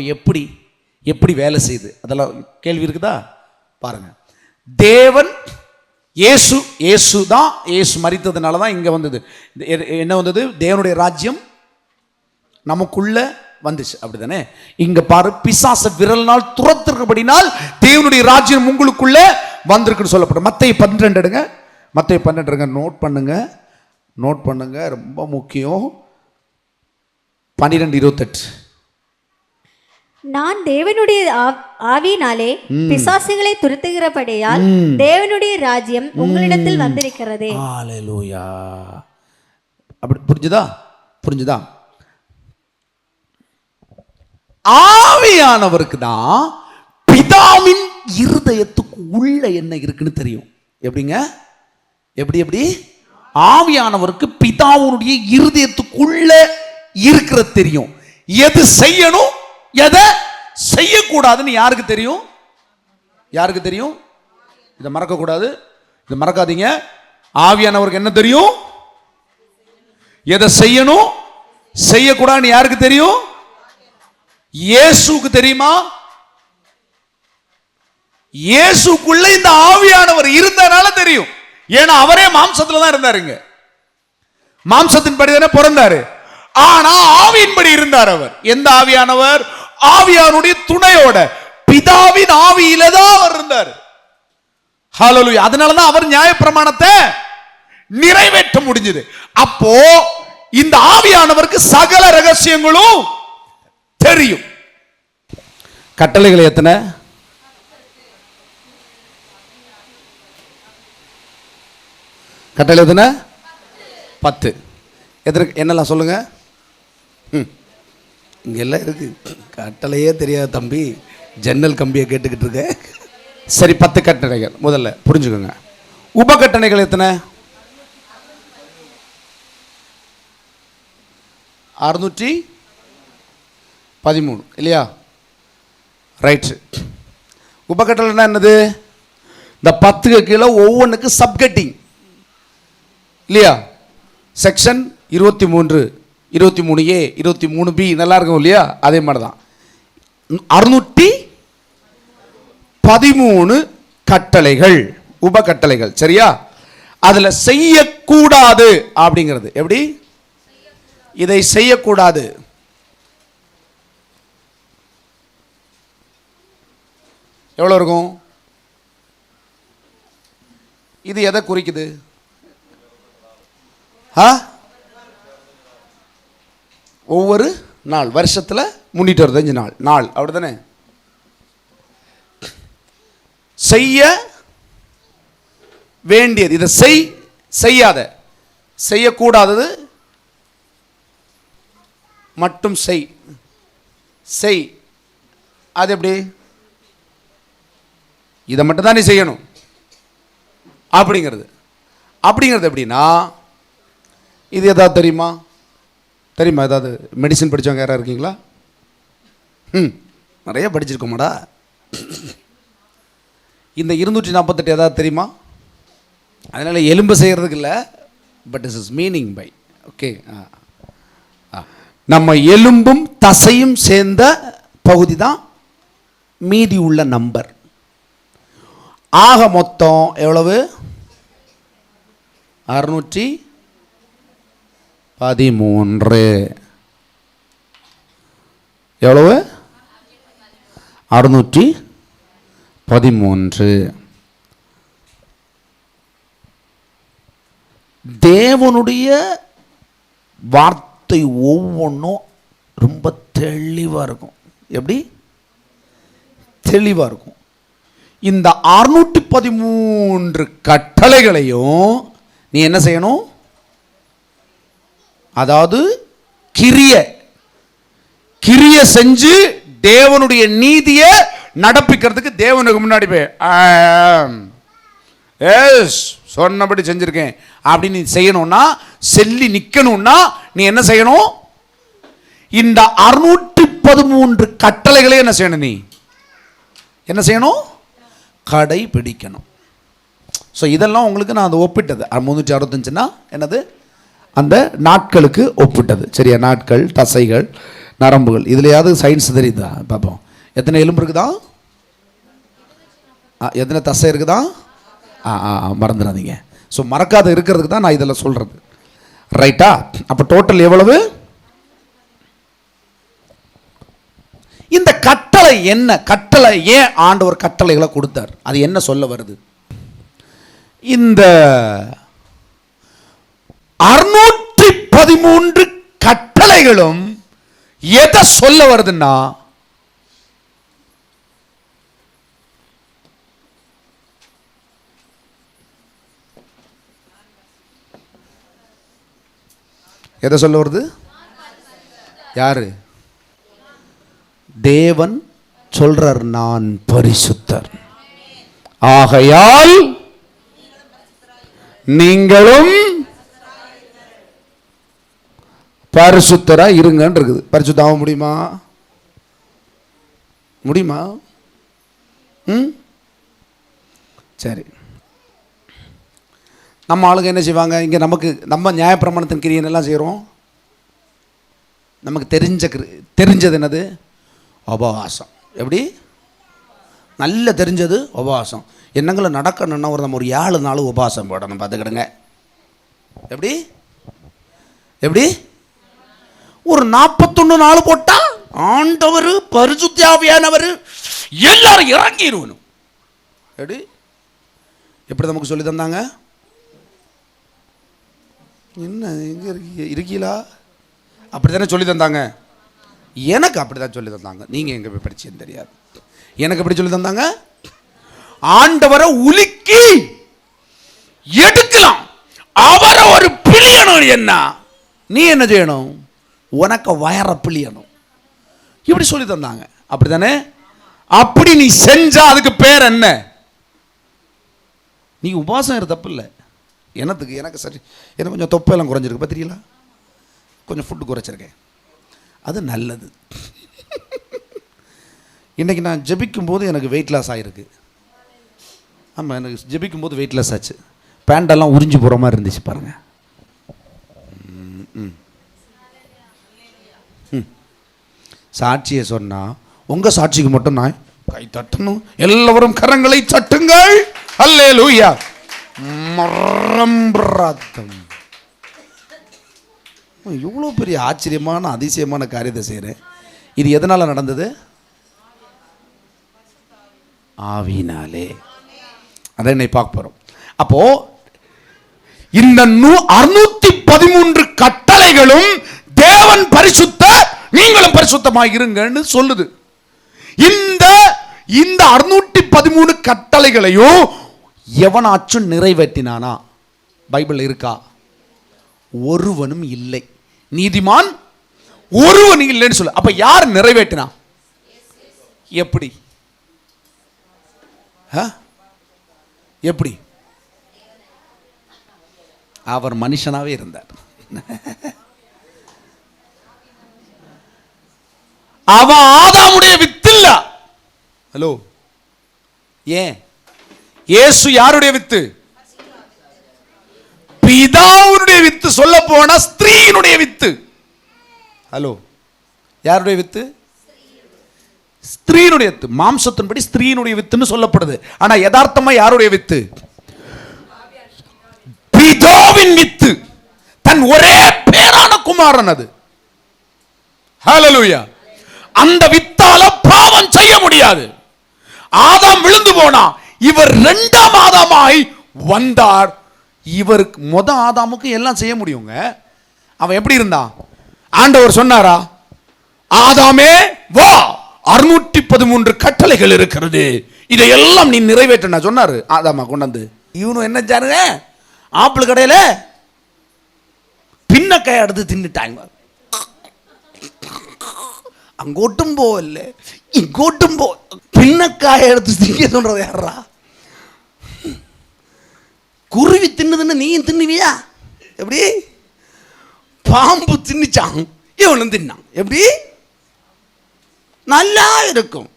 எப்படி வேலை செய்யுது? அதெல்லாம் கேள்வி இருக்குதா? பாருங்க, தேவன் இயேசு மரித்ததுனால தான் இங்கே வந்தது. என்ன வந்தது? தேவனுடைய ராஜ்யம் நமக்குள்ள வந்துச்சு, அப்படிதானே? இங்க பாரு, பிசாச விரல்னால் துரத்திருக்கபடினால் தேவனுடைய ராஜ்யம் உங்களுக்குள்ள வந்திருக்குன்னு சொல்லப்படும். மத்தேயு 12 எடுங்க, மத்தேயு 12 எடுங்க, நோட் பண்ணுங்க, ரொம்ப முக்கியம். 12:28. நான் தேவனுடைய ஆவியினாலே பிசாசுகளை துரத்துகிறபடியால் தேவனுடைய ராஜ்யம் உங்களிடத்தில் வந்திருக்கிறதே. ஹல்லேலூயா. அப்படி புரிஞ்சுதா? ஆவியானவருக்கு தான் பிதாவின் இருதயத்துக்கு உள்ள என்ன இருக்குன்னு தெரியும். எப்படிங்க? எப்படி ஆவியானவருக்கு பிதாவுடைய இருதயத்துக்குள்ள இருக்கிறது தெரியும். எது செய்யணும், எதை செய்யக்கூடாதுன்னு யாருக்கு தெரியும்? இதை மறக்க கூடாது, இதை மறக்காதீங்க. ஆவியானவருக்கு என்ன தெரியும்? எதை செய்யணும், செய்யக்கூடாதுன்னு யாருக்கு தெரியும்? இயேசுக்கு தெரியுமா? இயேசுக்குள்ள இந்த ஆவியானவர் இருந்தனால தெரியும். ஏன்னா அவரே மாம்சத்துல தான் இருந்தாருங்க. மாம்சத்தின் படி தானே பிறந்தாரு. ஆனா ஆவியின்படி இருந்தார் அவர். எந்த ஆவியானவர்? ஆவியானுடைய துணையோட, பிதாவின் ஆவியில தான் அவர் இருந்தார். ஹல்லேலூயா. அதனாலதான் அவர் நியாயப்பிரமாணத்தை நிறைவேற்ற முடிஞ்சது. அப்போ இந்த ஆவியானவருக்கு சகல ரகசியங்களும் தெரியும். கட்டளைகள் எத்தனை? கட்டளை எத்தனை? 10. எதற்கு என்னெல்லாம் சொல்லுங்க. இங்கெல்லாம் இருக்கு. கட்டளையே தெரியாத தம்பி, ஜன்னல் கம்பியை கேட்டுக்கிட்டு இருக்க. சரி, 10 கட்டளைகள். முதல்ல புரிஞ்சுக்கோங்க. உபகட்டளைகள் எத்தனை? 613 இல்லையா? ரைட். உபகட்டளைன்னா என்னது? இந்த 10 கீழே ஒவ்வொன்றுக்கு சப்கட்டிங் இல்லையா? செக்ஷன் 23, 23A, 23B நல்லா இருக்கும் இல்லையா? அதே மாதிரி தான் 613 கட்டளைகள், உபகட்டளைகள். சரியா? அதுல செய்யக்கூடாது அப்படிங்கிறது எப்படி? இதை செய்யக்கூடாது. எவ்வளவு இருக்கும்? இது எதை குறிக்குது? ஒவ்வொரு நாள், வருஷத்துல 365 நாள், அப்படித்தானே? செய்ய வேண்டியது, இதை செய்யாத, செய்யக்கூடாதது மட்டும் செய். அது எப்படி? இதை மட்டும் தான் நீ செய்யணும் அப்படிங்கிறது எப்படின்னா, இது ஏதாவது தெரியுமா? ஏதாவது மெடிசின் படித்தவங்க யாராவது இருக்கீங்களா? நிறைய படிச்சிருக்கோமாடா. இந்த 248 ஏதாவது தெரியுமா? அதனால எலும்பு செய்கிறதுக்கு இல்லை, but is meaning by. Okay, நம்ம எலும்பும் தசையும் சேர்ந்த பகுதி தான் மீதி உள்ள நம்பர். ஆக மொத்தம் எவ்வளவு? 613. எவ்வளவு? 613. தேவனுடைய வார்த்தை ஒவ்வொன்றும் ரொம்ப தெளிவாக இருக்கும். எப்படி தெளிவாக இருக்கும்? இந்த 613 கட்டளைகளையும் நீ என்ன செய்யணும்? அதாவது கிரிய செஞ்சு தேவனுடைய நீதியை நடப்பிக்கிறதுக்கு தேவனுக்கு முன்னாடி போய் சொன்னபடி செஞ்சிருக்கேன் அப்படின்னு நீ செய்யணும்னா, செல்லி நிக்கணும்னா நீ என்ன செய்யணும்? இந்த 613 கட்டளைகளே என்ன செய்யணும்? நீ என்ன செய்யணும்? கடைபிடிக்கணும். ஸோ இதெல்லாம் உங்களுக்கு நான் அதை ஒப்பிட்டது. 365னா என்னது? அந்த நாட்களுக்கு ஒப்பிட்டது. சரியா? நாட்கள், தசைகள், நரம்புகள். இதுலையாவது சயின்ஸ் தெரியுதா? பார்ப்போம். எத்தனை எலும்பு இருக்குதா? எத்தனை தசை இருக்குதா? மறந்துடாதீங்க. ஸோ மறக்காத இருக்கிறதுக்கு தான் நான் இதில் சொல்கிறது. ரைட்டா? அப்போ டோட்டல் எவ்வளவு? இந்த கட்டளை என்ன? கட்டளை ஏன் ஆண்டவர் கட்டளைகளை கொடுத்தார்? அது என்ன சொல்ல வருது? இந்த 613 கட்டளைகளும் எதை சொல்ல வருதுன்னா, எதை சொல்ல வருது? யாரு? தேவன் சொல்றார், நான் பரிசுத்தர், ஆகையால் நீங்களும் பரிசுத்தரா இருங்கன்னு இருக்குது. பரிசுத்தமாக முடியுமா? முடியுமா? சரி. நம்ம ஆளுங்க என்ன செய்வாங்க? இங்கே நம்ம நியாயப்பிரமாணத்தின் கிரியன் எல்லாம் செய்கிறோம். நமக்கு தெரிஞ்சது என்னது? உபவாசம். எப்படி? நல்ல தெரிஞ்சது உபவாசம். என்னங்களை நடக்கணும்னா நம்ம ஒரு 7 நாள் உபவாசம் போடணும். பார்த்துக்கிடுங்க. எப்படி எப்படி ஒரு 41 நாள் போட்டா ஆண்டவர் பரிசுத்த ஆவியானவர் எல்லாரும் இறங்கிடுவணும். எப்படி எப்படி நமக்கு சொல்லி தந்தாங்க? என்ன எங்க இருக்கீங்களா? அப்படித்தானே சொல்லி தந்தாங்க. எனக்கு அப்படிதான் சொல்லி தந்தாங்க. நீங்க எங்க போய் படிச்சேன்னு தெரியாது. எனக்கு எப்படி சொல்லி தந்தாங்க? ஆண்டவரை உலுக்கி எடுக்கலாம், அவரை ஒரு பிழியணும். என்ன நீ என்ன செய்யணும்? உனக்கு வயர பிழியணும். இப்படி சொல்லி தந்தாங்க. அப்படித்தானே? அப்படி நீ செஞ்சா அதுக்கு பேர் என்ன? நீ உபவாசம் இரு, தப்பு இல்லை. என்னத்துக்கு? எனக்கு சரி, எனக்கு கொஞ்சம் தொப்பையெல்லாம் குறைஞ்சிருக்கு பார்த்துறீங்களா? கொஞ்சம் ஃபுட்டு குறைச்சிருக்கேன், அது நல்லது. இன்றைக்கி நான் ஜெபிக்கும் போது எனக்கு வெயிட் லாஸ் ஆகிருக்கு. ஆமாம், எனக்கு ஜெபிக்கும் போது வெயிட் லாஸ் ஆச்சு. பேண்டெல்லாம் உறிஞ்சி போகிற மாதிரி இருந்துச்சு பாருங்கள். சாட்சியை சொன்னால் உங்கள் சாட்சிக்கு மட்டும் நான் கை தட்டணும். எல்லாரும் கரங்களை தட்டுங்கள். அல்லேலூயா. மரம்பிராத்தம். இவ்வளோ பெரிய ஆச்சரியமான அதிசயமான காரியத்தை செய்கிறேன். இது எதனால் நடந்தது? ஆவினாலே. அதை என்னை பார்க்க போகிறோம். அப்போ இந்த 613 கட்டளைகளும் தேவன் பரிசுத்த, நீங்களும் பரிசுத்தமாக இருங்கன்னு சொல்லுது. இந்த 613 கட்டளைகளையும் எவனாச்சும் நிறைவேற்றினானா? பைபிள் இருக்கா? ஒருவனும் இல்லை. நீதிமான் ஒருவனும் இல்லைன்னு சொல்லு. அப்ப யார் நிறைவேற்றினா? எப்படி எப்படி? அவர் மனுஷனாவே இருந்தார். அவன் ஆதாமுடைய வித்து இல்ல. ஹலோ, ஏன்? இயேசு யாருடைய வித்து? பிதாவுடைய வித்து. சொல்ல போனா ஸ்திரீயினுடைய வித்து. ஹலோ, யாருடைய வித்து? ஸ்திரீனுடைய வித்து. மாம்சத்தின்படி ஸ்திரீனுடைய வித்துன்னு சொல்லப்படுது. ஆனா யதார்த்தமா யாருடைய வித்து? பிதாவின் வித்து. தன் ஒரே பேரான குமாரன் அது. ஹல்லேலூயா. அந்த வித்தால பாவம் செய்ய முடியாது. ஆதாம் விழுந்து போனா, இவர் 2ஆம் ஆதாமாய் வந்தார். இவருக்கு ஆதாமுக்கு எல்லாம் செய்ய முடியுங்க. அவன் எப்படி இருந்தான்? ஆண்டவர் சொன்னாரா, ஆதாமே வா, 613 கட்டளைகள் இருக்கிறது, இதையெல்லாம் நீ நிறைவேற்ற சொன்னாரு. ஆதாமா கொண்டாந்து இவனு என்ன ஜானுங்க, ஆப்பிள் கடையில பின்னக்காய் எடுத்து தின்னுட்டாங்க. அங்கோட்டும் போகல, இங்கோட்டும் போ. பின்னக்காயை எடுத்து திங்க சொல்றது யாரா? குருவி தின்னுதுன்னு நீயும் தின்னுவியா? எப்படி? பாம்பு தின்னுச்சான், இவனும் தின்னான். எப்படி? நல்லா இருக்கும்.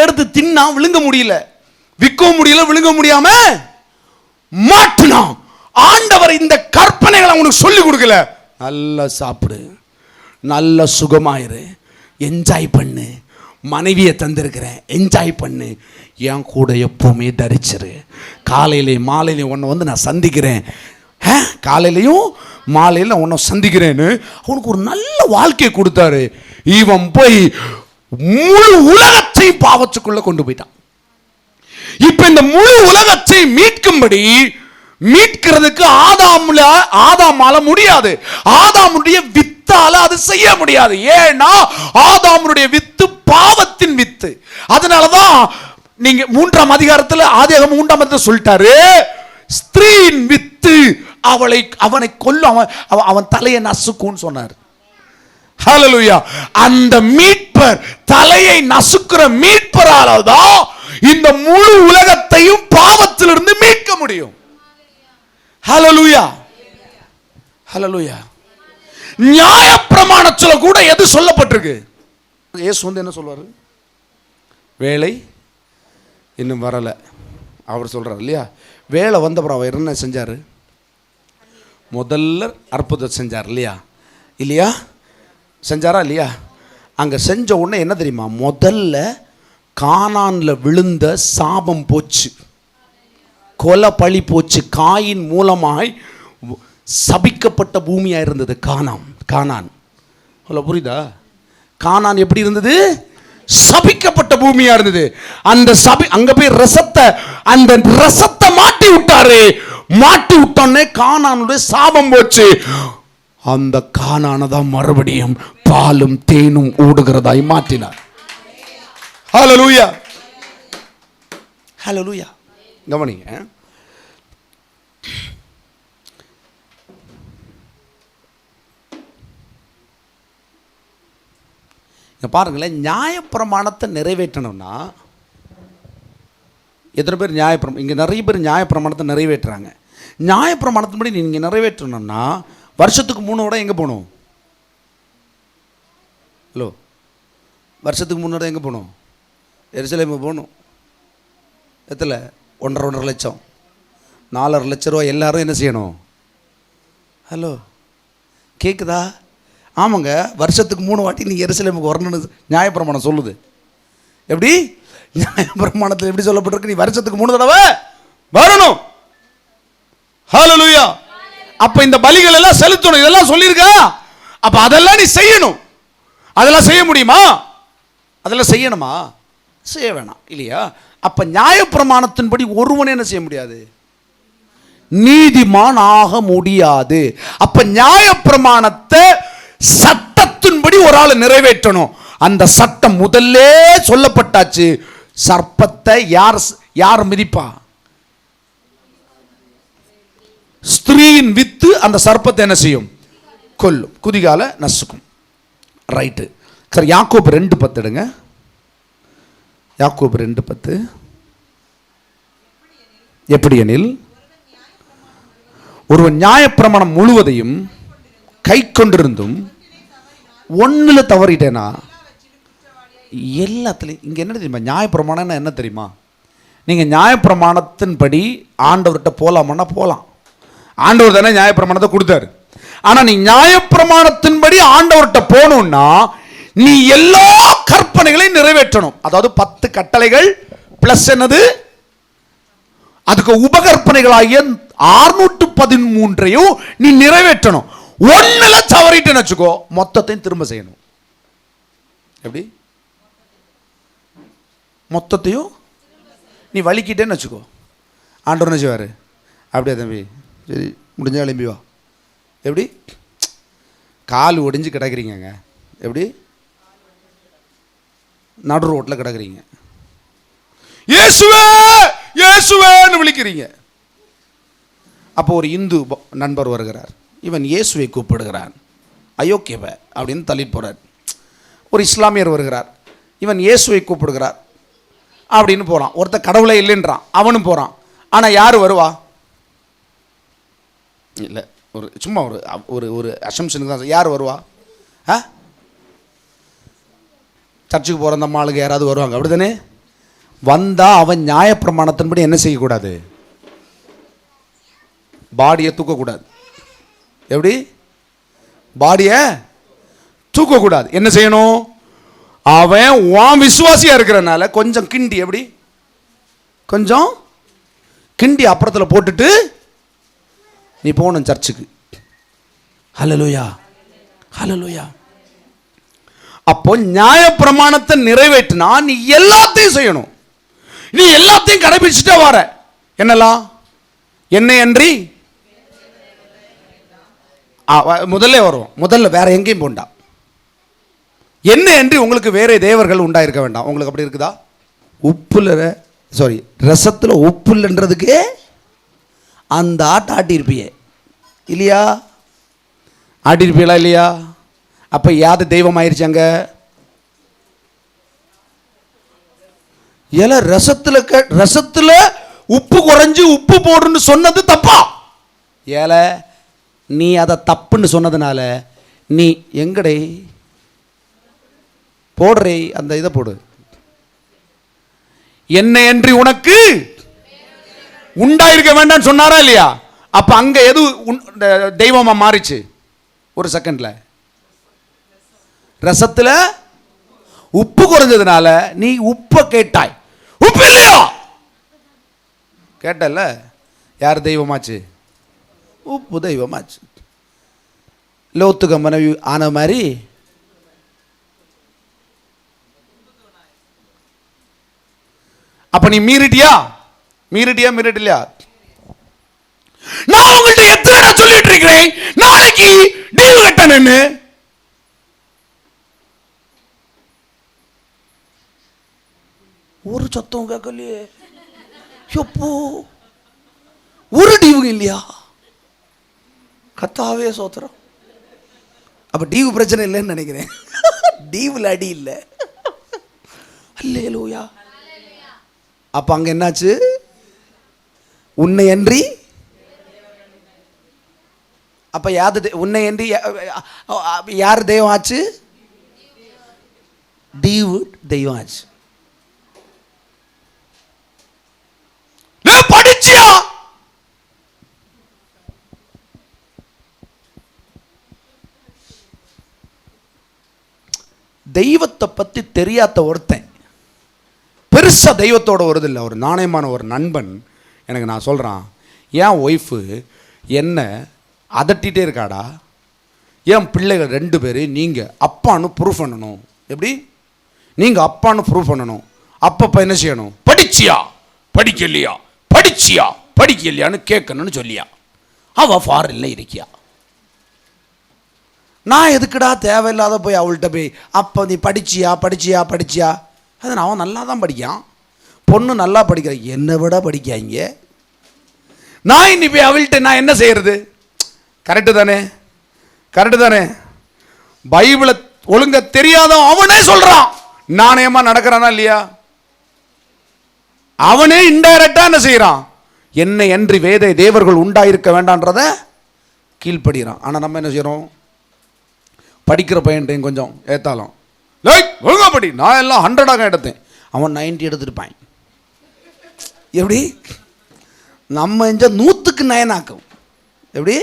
எடுத்து தின்னா விழுங்க முடியல, விற்கவும் முடியல, விழுங்க முடியாம மாட்டினான். ஆண்டவர் இந்த கற்பனைகளை அவனுக்கு சொல்லி கொடுக்கல. நல்லா சாப்பிடு, நல்ல சுகமாயிரு, என்ஜாய் பண்ணு, மனைவியை தந்திருக்கிறேன், என்ஜாய் பண்ணு, என் கூட எப்போவுமே தரிச்சிரு, காலையிலையும் மாலையிலையும் உன்னை வந்து நான் சந்திக்கிறேன், காலையிலையும் மாலையில் உன்னை சந்திக்கிறேன்னு அவனுக்கு ஒரு நல்ல வாழ்க்கையை கொடுத்தாரு. இவன் போய் முழு உலகத்தையும் பாவத்துக்குள்ள கொண்டு போயிட்டான். இப்ப இந்த முழு உலகத்தை மீட்கிறதுக்கு ஆதாமால முடியாது, ஆதாமுடைய வித்தால அது செய்ய முடியாது. ஏன்னா ஆதாமுடைய வித்து பாவத்தின் வித்து. அதனாலதான் நீங்க 3ஆம் அதிகாரத்தில் ஆதியாகமம் 3ஆம் அதிகாரத்தில் சொல்லிட்டாரு, ஸ்திரீயின் வித்து அவனை கொல்லும், அவன் தலையை நசுக்கும்னு சொன்னார். ஹல்லேலூயா. அந்த மீட்பர், தலையை நசுக்கிற மீட்பரால தான் இந்த முழு உலகத்தையும் பாவத்திலிருந்து மீட்க முடியும். ஹல்லேலூயா, ஹல்லேலூயா. நியாயப்பிரமாணத்துல கூட எது சொல்லப்பட்டிருக்கு? இயேசு வந்து என்ன சொல்வாரு? வேலை இன்னும் வரல அவர் சொல்றாரு இல்லையா? வேலை வந்தப்புறம் அவர் என்ன செஞ்சாரு? முதல்ல அற்புதம் செஞ்சார் இல்லையா? இல்லையா? செஞ்சாரா இல்லையா? அங்கே செஞ்ச உடனே என்ன தெரியுமா? முதல்ல கானானில் விழுந்த சாபம் போச்சு, கொலை பழி போச்சு. காயின் மூலமாய் சபிக்கப்பட்ட பூமியாக இருந்தது கானான். புரியுதா? கானான் எப்படி இருந்தது? சபிக்கப்பட்ட பூமியா இருந்தது. அந்த அங்க போய் அந்த ரசத்தை மாட்டி விட்டாரு. மாட்டி விட்டோன்னே கானானுடைய சாபம் போச்சு. அந்த கானானதான் மறுபடியும் பாலும் தேனும் ஓடுகிறதாய் மாற்றினார். ஹல்லேலூயா, ஹல்லேலூயா. கவனிங்க, பாருங்களேன், நியாயப்பிரமாணத்தை நிறைவேற்றணும்னா எத்தனை பேர் இங்கே நிறைய பேர் நியாயப்பிரமாணத்தை நிறைவேற்றுறாங்க. நியாயப்பிரமாணத்தின்படி நீங்கள் நிறைவேற்றணும்னா வருஷத்துக்கு 3 தடவை எங்கே போகணும்? ஹலோ, வருஷத்துக்கு 3 தடவை எங்கே போகணும்? எருசலேமுக்கு போகணும். எத்தனை? 1.5 லட்சம், 4.5 லட்ச ரூபா எல்லாரும் என்ன செய்யணும்? ஹலோ, கேட்குதா? ஆமாங்க, வருஷத்துக்கு 3 வாட்டி நீங்கள் எருசலேமுக்கு வரணும்னு நியாயப்பிரமாணம் சொல்லுது. எப்படி? நியாயப்பிரமாணத்தில் எப்படி சொல்லப்பட்டிருக்கு? நீ வருஷத்துக்கு 3 தடவை வரணும். ஹல்லேலூயா. அப்ப இந்த பலிகள் எல்லாம் செலுத்தணும், இதெல்லாம் சொல்லியிருக்கா? அப்ப அதெல்லாம் நீ செய்யணும். அதெல்லாம் செய்ய முடியுமா? அதெல்லாம் செய்யணுமா? செய்ய வேணாம் இல்லையா? அப்ப நியாயப்பிரமாணத்தின்படி ஒருவனே என்ன செய்ய முடியாது? நீதிமான் ஆக முடியாது. அப்ப நியாயப்பிரமாணத்தை சட்டத்தின்படி ஒரு ஆள் நிறைவேற்றணும். அந்த சட்டம் முதல்ல சொல்லப்பட்டாச்சு. சர்ப்பத்தை யார் மிதிப்பா? ஸ்திரீயின் வித்து அந்த சர்ப்பத்தை என்ன செய்யும்? கொல்லும், குதிகால நசுக்கும். ரைட்டு. சரி, யாக்கோபு 2:10 எடுங்க. யாக்கோபு 2:10. எப்படி எனில், ஒருவன் நியாயப்பிரமாணம் முழுவதையும் கை கொண்டிருந்தும் ஒண்ணுல தவறிட்டேனா எல்லாத்துலையும். இங்க என்ன தெரியுமா? நியாயப்பிரமாணம் என்ன தெரியுமா? நீங்க நியாயப்பிரமாணத்தின்படி ஆண்டவர்கிட்ட போலாமன்னா போலாம். ஆண்டவர் தானே நியாயப்பிரமாணத்தை கொடுத்தாரு. ஆனா நீ நியாயப்பிரமாணத்தின்படி ஆண்டவர்கிட்ட போகணும்னா நீ எல்லா கற்பனைகளையும் நிறைவேற்றணும். அதாவது 10 கட்டளைகள் பிளஸ் என்னது, அதுக்கு உபகற்பனைகளாகிய 613 நீ நிறைவேற்றணும். ஒண்ணுல தவறிட்டேன்னு வச்சுக்கோ, மொத்தத்தையும் திரும்ப செய்யணும். எப்படி? மொத்தத்தையும் நீ வலிக்கிட்டேன்னு வச்சுக்கோ, ஆண்டவர் என்ன செய்வாரு? அப்படியே தம்பி, சரி முடிஞ்சா கிளம்பி வா. எப்படி? கால் ஒடிஞ்சு கிடக்குறீங்க, எப்படி நடு ரோட்டில் கிடக்குறீங்க, இயேசுவே இயேசுவேன்னு விழிக்கிறீங்க. அப்போ ஒரு இந்து நண்பர் வருகிறார், இவன் இயேசுவை கூப்பிடுகிறான், அயோக்கியவ அப்படின்னு தள்ளிட்டு போறார். ஒரு இஸ்லாமியர் வருகிறார், இவன் இயேசுவை கூப்பிடுகிறார் அப்படின்னு போறான். ஒருத்தர் கடவுளே இல்லைன்றான், அவனும் போறான். ஆனா யாரு வருவா? இல்லை, ஒரு சும்மா ஒரு ஒரு அசம்ஷனுக்கு தான். யார் வருவா? சர்ச்சுக்கு போகிற அந்த அம்மாளுக்கு யாராவது வருவாங்க, அப்படி தானே? வந்தால் அவன் நியாயப்பிரமாணத்தின்படி என்ன செய்யக்கூடாது? பாடியை தூக்கக்கூடாது. எப்படி? பாடியை தூக்கக்கூடாது. என்ன செய்யணும்? அவன் உன் விசுவாசியா இருக்கிறனால கொஞ்சம் கிண்டி, எப்படி கொஞ்சம் கிண்டி அப்புறத்தில் போட்டுட்டு நீ போகணும் சர்ச்சுக்கு. ஹல்லேலூயா, ஹல்லேலூயா. அப்போ நியாயப்பிரமாணத்தை நிறைவேற்றினா நீ எல்லாத்தையும் செய்யணும். நீ எல்லாத்தையும் கடைபிடிச்சுட்டே வர. என்னெல்லாம்? என்னை அன்றி முதல்ல வரும். முதல்ல வேற எங்கேயும் போண்டா. என்ன என்று உங்களுக்கு வேற தேவர்கள் உண்டாயிருக்க வேண்டாம். உங்களுக்கு அப்படி இருக்குதா? உப்புல ரசத்தில் உப்பு இல்லைன்றதுக்கு அந்த ஆட்டியிருப்பியே இல்லையா? ஆட்டியிருப்பீங்களா இல்லையா? அப்போ யாது தெய்வம் ஆயிடுச்சாங்க? ஏல ரசத்தில் உப்பு குறைஞ்சு உப்பு போடுன்னு சொன்னது தப்பா? ஏல நீ அதை தப்புன்னு சொன்னதுனால நீ எங்கடே போடுறே அந்த இதை போடு. என்ன என்று உனக்கு உண்டாயிருக்க வேண்டாம் சொன்னாரா இல்லையா? அப்ப அங்க எது தெய்வமா மாறிச்சு? ஒரு செகண்ட்ல ரசத்துல உப்பு குறைஞ்சதுனால நீ உப்பை கேட்டாய். உப்பு இல்லையா கேட்டல. யார் தெய்வமாச்சு? உப்பு தெய்வமாச்சு. லோத்துக்க மனைவி ஆன மாதிரி அப்ப நீ மீறிட்டியா? மீறிட்டியா? நான் உங்கள்ட்ட எத்தனை சொல்லிட்டு இருக்கிறேன் நாளைக்கு டீவு கட்டணும்னு. ஒரு சத்தம் கேட்கலையே. எப்போ ஒரு டீவு இல்லையா? கத்தாவே சோத்திரம். அப்ப டீவு பிரச்சனை இல்லைன்னு நினைக்கிறேன். டீவுல அடி இல்லை. அல்லேலூயா. அப்ப அங்க என்னாச்சு? உன்னை அன்றி அப்ப யாது உன்னை அன்றி யார் தெய்வம் ஆச்சு? டீவு தெய்வம் ஆச்சு. படிச்சியா? தெய்வத்தை பத்தி தெரியாத ஒருத்தன் பெருசா தெய்வத்தோட வருது இல்லை. ஒரு நாணயமான ஒரு நண்பன் எனக்கு நான் சொல்றான், என் ஒய்ஃபு என்ன அதட்டிகிட்டே இருக்காடா, என் பிள்ளைகள் 2 பேர் நீங்கள் அப்பான்னு ப்ரூஃப் பண்ணணும். எப்படி? நீங்கள் அப்பான்னு ப்ரூஃப் பண்ணணும். அப்பப்போ என்ன செய்யணும்? படிச்சியா படிக்கலையா, படிச்சியா படிக்கலையான்னு கேட்கணும்னு சொல்லியா. அவள் ஃபாரின்ல இருக்கியா. நான் எதுக்குடா தேவையில்லாத போய் அவள்கிட்ட போய் அப்போ நீ படிச்சியா. அது அவன் நல்லா தான் படிக்கான், பொண்ணு நல்லா படிக்கிற, என்னை விட படிக்காங்க. நான் இன்னி போய் அவள்கிட்ட நான் என்ன செய்யறது? கரெக்டு தானே? பைபிளை ஒழுங்க தெரியாத அவனே சொல்றான். நாணயமா நடக்கிறானா இல்லையா? அவனே இன்டைரக்டா என்ன செய்யறான்? என்னை அன்றி வேத தேவர்கள் உண்டாயிருக்க வேண்டான்றத கீழ்படுகிறான். ஆனா நம்ம என்ன செய்யறோம்? படிக்கிற பையன்ட்டையும் கொஞ்சம் ஏத்தாலும் ஒழுங்கா படி. நான் எல்லாம் 100 எடுத்தேன், அவன் 90 எடுத்துருப்பான். எப்படி? நம்ம இங்க 100க்கு 9 ஆக்கும். எப்படி?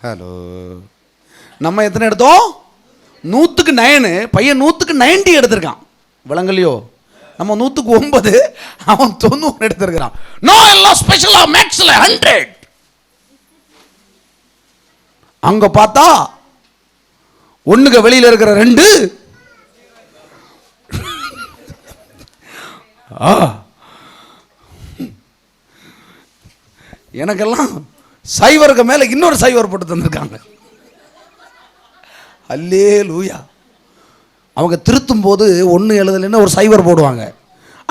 ஹலோ, நம்ம எத்தனை எடுத்தோம்? 100க்கு 9. பையன் 100க்கு 90 எடுத்திருக்கான். விளங்கலையோ? நம்ம 100க்கு 9, அவன் 90 எடுத்திருக்கிறான். நான் எல்லாம் ஸ்பெஷலா மேக்ஸ்ல 100. அங்க பார்த்தா ஒண்ணுக்கு வெளியில இருக்கிற 2 எனக்கெல்லாம் சைவருக்கு மேல இன்னொரு சைவர் போட்டு தந்திருக்காங்க. அல்லேலூயா. அவங்க திருத்தும் போது 1 எழுதலைன்னா ஒரு சைவர் போடுவாங்க.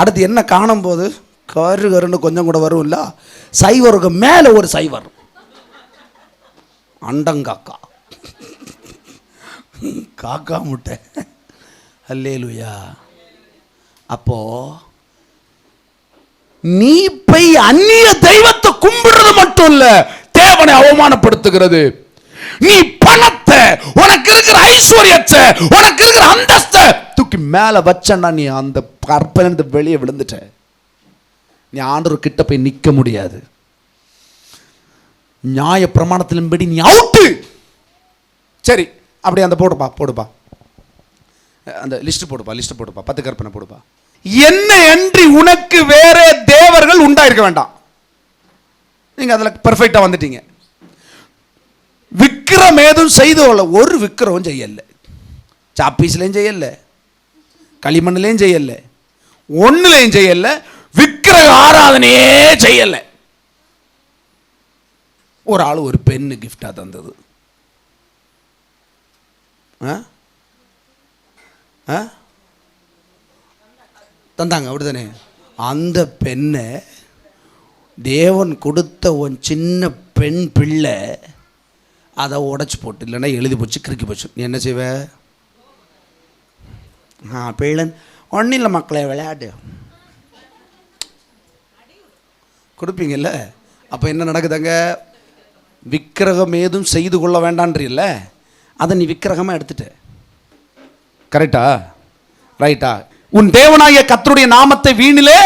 அடுத்து என்ன காணும் போது கருன்னு கொஞ்சம் கூட வரும் இல்ல, சைவருக்கு மேல ஒரு சைவர். அண்டங்காக்கா, காக்கா முட்டை. அல்லேலூயா. அப்போ நீ போய் அந்நிய தெய்வத்தை கும்பிடுறது மட்டும் இல்ல, தேவனை அவமானப்படுத்துகிறது. நீ பணத்தை, உனக்கு இருக்கிற ஐஸ்வர்யத்தை, உனக்கு இருக்கிற அந்தஸ்தை தூக்கி மேல வச்சனா நீ அந்த கற்பனை வெளியே விழுந்துட்ட. நீ ஆண்டவர் கிட்ட போய் நிக்க முடியாது. நியாய பிரமாணத்தின்படி நீ அவுட்டு. சரி, அப்படி அந்த போடுப்பா. அந்த லிஸ்ட் போடுப்பா, 10 கற்பனை போடுப்பா. என்ன அன்றி உனக்கு வேற தேவர்கள் உண்டாயிருக்க வேண்டாம். நீங்க அதுல பெர்ஃபெக்டா வந்துட்டீங்க. விக்கிரம் ஏதும் செய்து கொள்ள, ஒரு விக்கிரமும் செய்யல. சாப்பீஸ்லையும் செய்யல, களிமண்ணிலையும் செய்யல, ஒண்ணுலையும் செய்யல, விக்கிரக ஆராதனையே செய்யல. ஒரு ஆள் ஒரு பெண்ணு கிஃப்டா தந்தது. தந்தாங்க, அப்படித்தானே? அந்த பெண்ணை தேவன் கொடுத்த ஒரு சின்ன பெண் பிள்ளை அதை உடைச்சி போட்டு, இல்லைன்னா எழுதி போச்சு, கிறுக்கி போச்சு. நீ என்ன செய்வ? பிள்ளன் ஒன்றும் இல்லை மக்களை, விளையாடு கொடுப்பீங்கல்ல. அப்போ என்ன நடக்குதுங்க? விக்கிரகம் ஏதும் செய்து கொள்ள வேண்டான்றீல்ல, அதை நீ விக்கிரகமாக எடுத்துட்ட. கரெக்டா? ரைட்டா? உன் தேவனாகிய கர்த்தருடைய நாமத்தை வீணிலே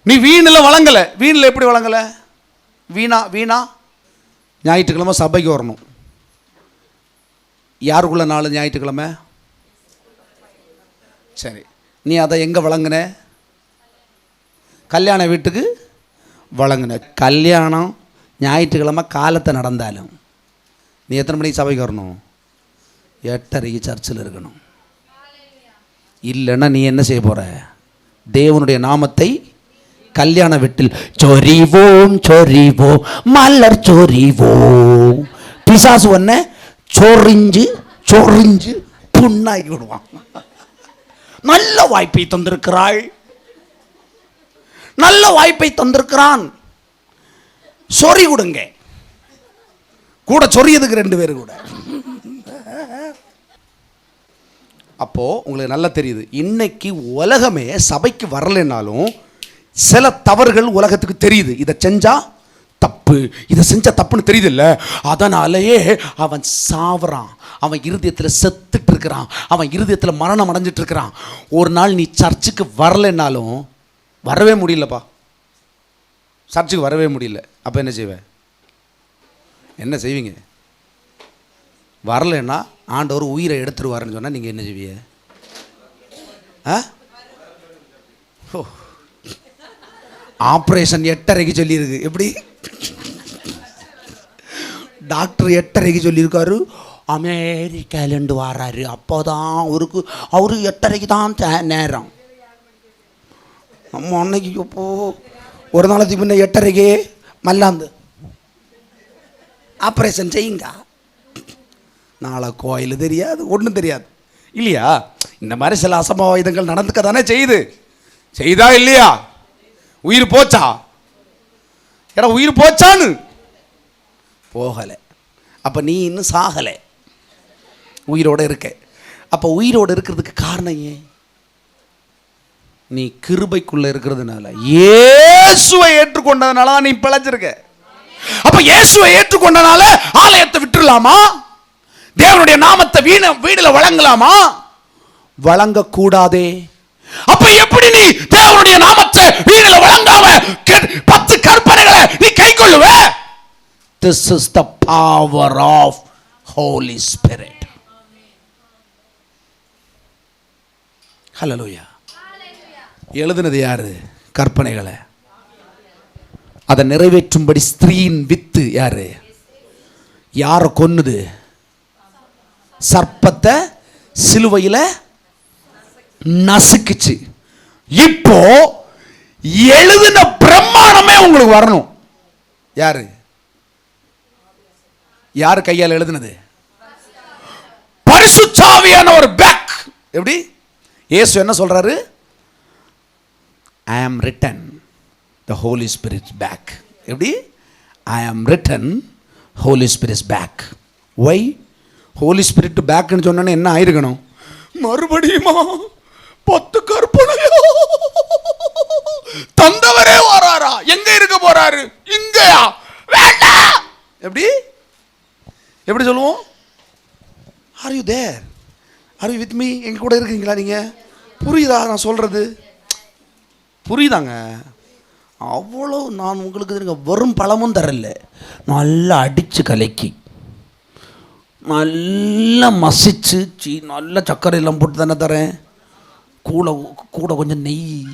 நீ வீணில் வழங்கலை. வீணில் எப்படி வழங்கலை? வீணா ஞாயிற்றுக்கிழமை சபைக்கு வரணும். யாருக்குள்ள நாள் ஞாயிற்றுக்கிழமை? சரி, நீ அதை எங்கே வழங்கின? கல்யாண வீட்டுக்கு வழங்கின. கல்யாணம் ஞாயிற்றுக்கிழமை காலத்தை நடந்தாலும் நீ எத்தனை மணிக்கு சபைக்கு வரணும்? 8:30 சர்ச்சில் இருக்கணும். இல்லைன்னா நீ என்ன செய்ய போற? தேவனுடைய நாமத்தை கல்யாண வீட்டில் சொரிவோம் சொரிவோம் மலர் சொரிவோம். பிசாசு ஒன்ன சொரிஞ்சு சொரிஞ்சு புண்ணாக்கி விடுவான். நல்ல வாய்ப்பை தந்திருக்கிறாள், நல்ல வாய்ப்பை தந்திருக்கிறான், சொறி கொடுங்க. கூட சொரியதுக்கு 2 பேர் கூட. அப்போ உங்களுக்கு நல்லா தெரியுது, இன்னைக்கு உலகமே சபைக்கு வரலைன்னாலும் சில தவறுகள் உலகத்துக்கு தெரியுது. இதை செஞ்சா தப்பு, இதை செஞ்சா தப்புன்னு தெரியுது இல்லை? அதனாலேயே அவன் சாவறான், அவன் இருதயத்தில் செத்துட்டு இருக்கிறான், அவன் இருதயத்தில் மரணம் அடைஞ்சிட்டு இருக்கிறான். ஒரு நாள் நீ சர்ச்சுக்கு வரலைன்னாலும், வரவே முடியலப்பா, சர்ச்சுக்கு வரவே முடியல, அப்போ என்ன செய்வேன்? என்ன செய்வீங்க? வரலைன்னா ஆண்டவர் உயிரை எடுத்துருவாருன்னு சொன்னால் நீங்கள் என்ன செய்வீங்க? ஆப்ரேஷன் 8:30க்கு சொல்லியிருக்கு. எப்படி? டாக்டர் 8:30க்கு சொல்லியிருக்காரு, அமெரிக்காலேருந்து வராரு. அப்போ தான் அவரு 8:30க்கு தான் நேரம். நம்ம அன்னைக்கு எப்போ ஒரு நாளைக்கு முன்ன 8:30க்கு மல்லாந்து ஆப்ரேஷன் செய்யுங்க. நாளை கோயில் தெரியாது, ஒன்றும் தெரியாது இல்லையா? இந்த மாதிரி சில அசம்பாவிதங்கள் நடந்துக்க தானே செய்யுது. செய்தா இல்லையா? உயிர் போச்சா? ஏன்னா உயிர் போச்சான்னு போகலை. அப்போ நீ இன்னும் சாகலை, உயிரோடு இருக்க. அப்போ உயிரோடு இருக்கிறதுக்கு காரணம் ஏன்? நீ கிருபைக்குள்ள இருக்கிறதுனால, இயேசுவை ஏற்றுக்கொண்டதுனால நீ பிழைச்சிருக்க. அப்ப இயேசுவை ஏற்றுக்கொண்டனால ஆலயத்தை விட்டுறலாமா? தேவனுடைய நாமத்தை வீடுல வழங்கலாமா? வழங்க கூடாதே. அப்ப எப்படி நீ தேவனுடைய நாமத்தை வீடுல வழங்காம 10 கற்பனைகளை நீ கைக்கொள்ளுவ? This is the power of Holy Spirit. Hallelujah. எழுதுனது யாரு? கற்பனைகளை. அதை நிறைவேற்றும்படி ஸ்திரீயின் வித்து யாரு? யாரை கொன்னுது? சர்ப்பத்தை சிலுவையில் நசுக்குச்சு. இப்போ எழுதின பிரமாணமே உங்களுக்கு வரணும். யாரு யாரு கையால் எழுதினது? பரிசுத்த ஆவியானவர் பேக். எப்படி? இயேசு என்ன சொல்றாரு? I am written, the Holy Spirit's back. எப்படி? I am written, Holy Spirit's back. Why? Holy Spirit back ன்னு சொன்னா என்ன ஆயிருக்கணும்? மறுபடியுமா 10 கற்பனையா? தந்தவரே வராரா? எங்க இருக்க போறாரு? இங்கயா? வேண்டாம். எப்படி எப்படி சொல்லுவோம்? Are you there? Are you with me? எங்க கூட இருக்கீங்களா நீங்க? புரியுதா நான் சொல்றது? புரியுதாங்க? அவ்வளோ நான் உங்களுக்கு வெறும் பழமும் தரல, நல்லா அடித்து கலக்கி நல்லா மசிச்சு நல்லா சர்க்கரை எல்லாம் போட்டு தானே தரேன். கூட கூட கொஞ்சம் நெய்,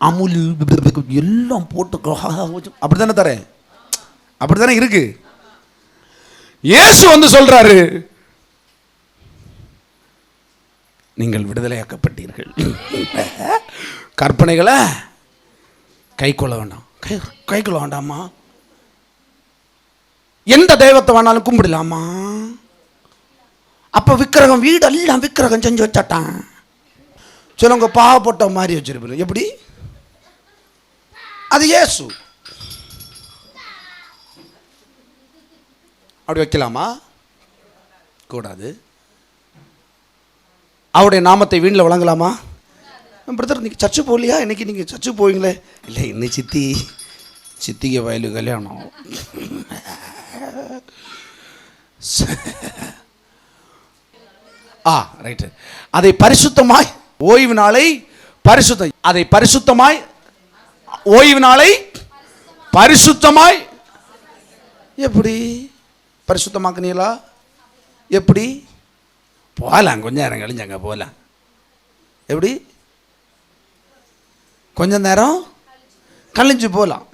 அமுல் எல்லாம் போட்டு அப்படி தானே தரேன். அப்படி தானே இருக்கு. இயேசு வந்து சொல்றாரு, நீங்கள் விடுதலையாக்கப்பட்டீர்கள். கற்பனைகளை கை கொள்ள வேண்டாம். கை கொள்ள வேண்டாமா? எந்த தெய்வத்தை வேணாலும் கும்பிடலாமா? அப்ப விக்கிரகம், வீடெல்லாம் விக்கிரகம் செஞ்சு வச்சாட்டான். சிலவங்க பாவப்பட்ட மாதிரி வச்சிருப்பாரு. எப்படி? அது இயேசு. அப்படி வைக்கலாமா? கூடாது. அவருடைய நாமத்தை வீணில் வழங்கலாமா? பிரதர், இன்னைக்கு சர்ச்சு போகலையா? இன்னைக்கு நீங்கள் சர்ச்சு போவீங்களே? இல்லை, இன்னைக்கு சித்திகை வயலு கல்யாணம். ரைட்டு. அதை பரிசுத்தமாய் ஓய்வு நாளை அதை பரிசுத்தமாய் ஓய்வு நாளை பரிசுத்தமாய் எப்படி பரிசுத்தமாக்குனீங்களா? எப்படி? போகலாம், கொஞ்சம் நேரம் கழிஞ்சாங்க போகலாம். எப்படி? கொஞ்சம் நேரம் கழிஞ்சு போகலாம்.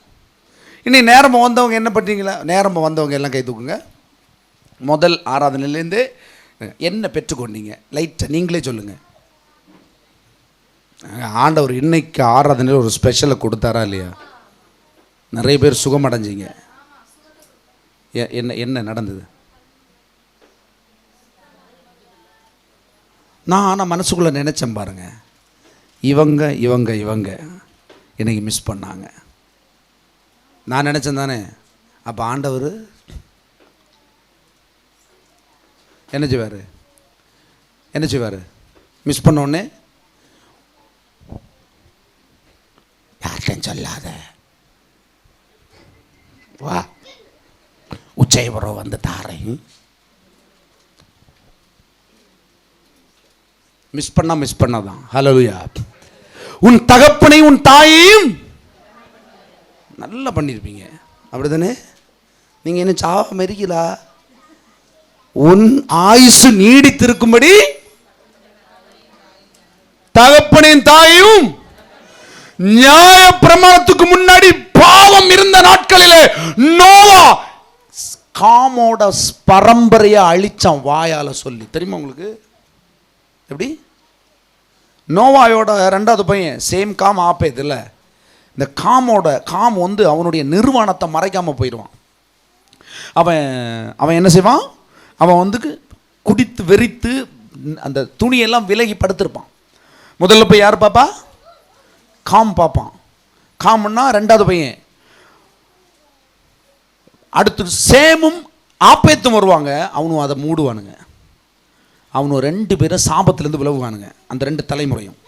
இன்னைக்கு நேரமாக வந்தவங்க என்ன பண்ணுறீங்களா? நேரமாக வந்தவங்க எல்லாம் கை தூக்குங்க. முதல் ஆராதனையிலேருந்து என்ன பெற்றுக்கொண்டீங்க? லைட்டாக நீங்களே சொல்லுங்கள். ஆண்டவர் இன்னைக்கு ஆராதனையில் ஒரு ஸ்பெஷலை கொடுத்தாரா இல்லையா? நிறைய பேர் சுகம் அடைஞ்சிங்க. என்ன என்ன நடந்தது? நான் ஆனால் மனசுக்குள்ளே நினச்சேன் பாருங்க, இவங்க இவங்க இவங்க இன்னைக்கு மிஸ் பண்ணாங்க. நான் நினச்சேன் தானே. அப்போ ஆண்டவர் என்ன செய்வார்? மிஸ் பண்ணோடனே யார்கிட்டையும் சொல்லாத, வா உச்சைபுரம் வந்து தாரேன். மிஸ் பண்ணாதான். ஹல்லேலூயா. உன் தகப்பனை உன் தாயையும் நல்லா பண்ணியிருப்பீங்க. அப்படிதானே? நீங்கள் என்ன சாவ இருக்கீங்களா? உன் ஆயுசு நீடித்திருக்கும்படி தகப்பனின் தாயும் நியாய பிரமாணத்துக்கு முன்னாடி பாவம் இருந்த நாட்களிலே நோவா காமோட பரம்பரையை அழிச்சான் வாயால சொல்லி. தெரியுமா உங்களுக்கு? எப்படி? நோவாயோட ரெண்டாவது பையன் சேம் காம் ஆப்பேது இல்லை. இந்த காம் வந்து அவனுடைய நிர்வாணத்தை மறைக்காமல் போயிடுவான். அவன் என்ன செய்வான்? அவன் வந்து குடித்து வெறித்து அந்த துணியெல்லாம் விலகி படுத்திருப்பான். முதல்ல போய் யார் பாப்பா? காம் பார்ப்பான். காம்னா ரெண்டாவது பையன். அடுத்து சேமும் ஆப்பேத்தும் வருவாங்க. அவனும் அதை மூடுவானுங்க. அவனு ரெண்டு பேரும் சாபத்திலேருந்து விலகுவானுங்க, அந்த ரெண்டு தலைமுறையும்.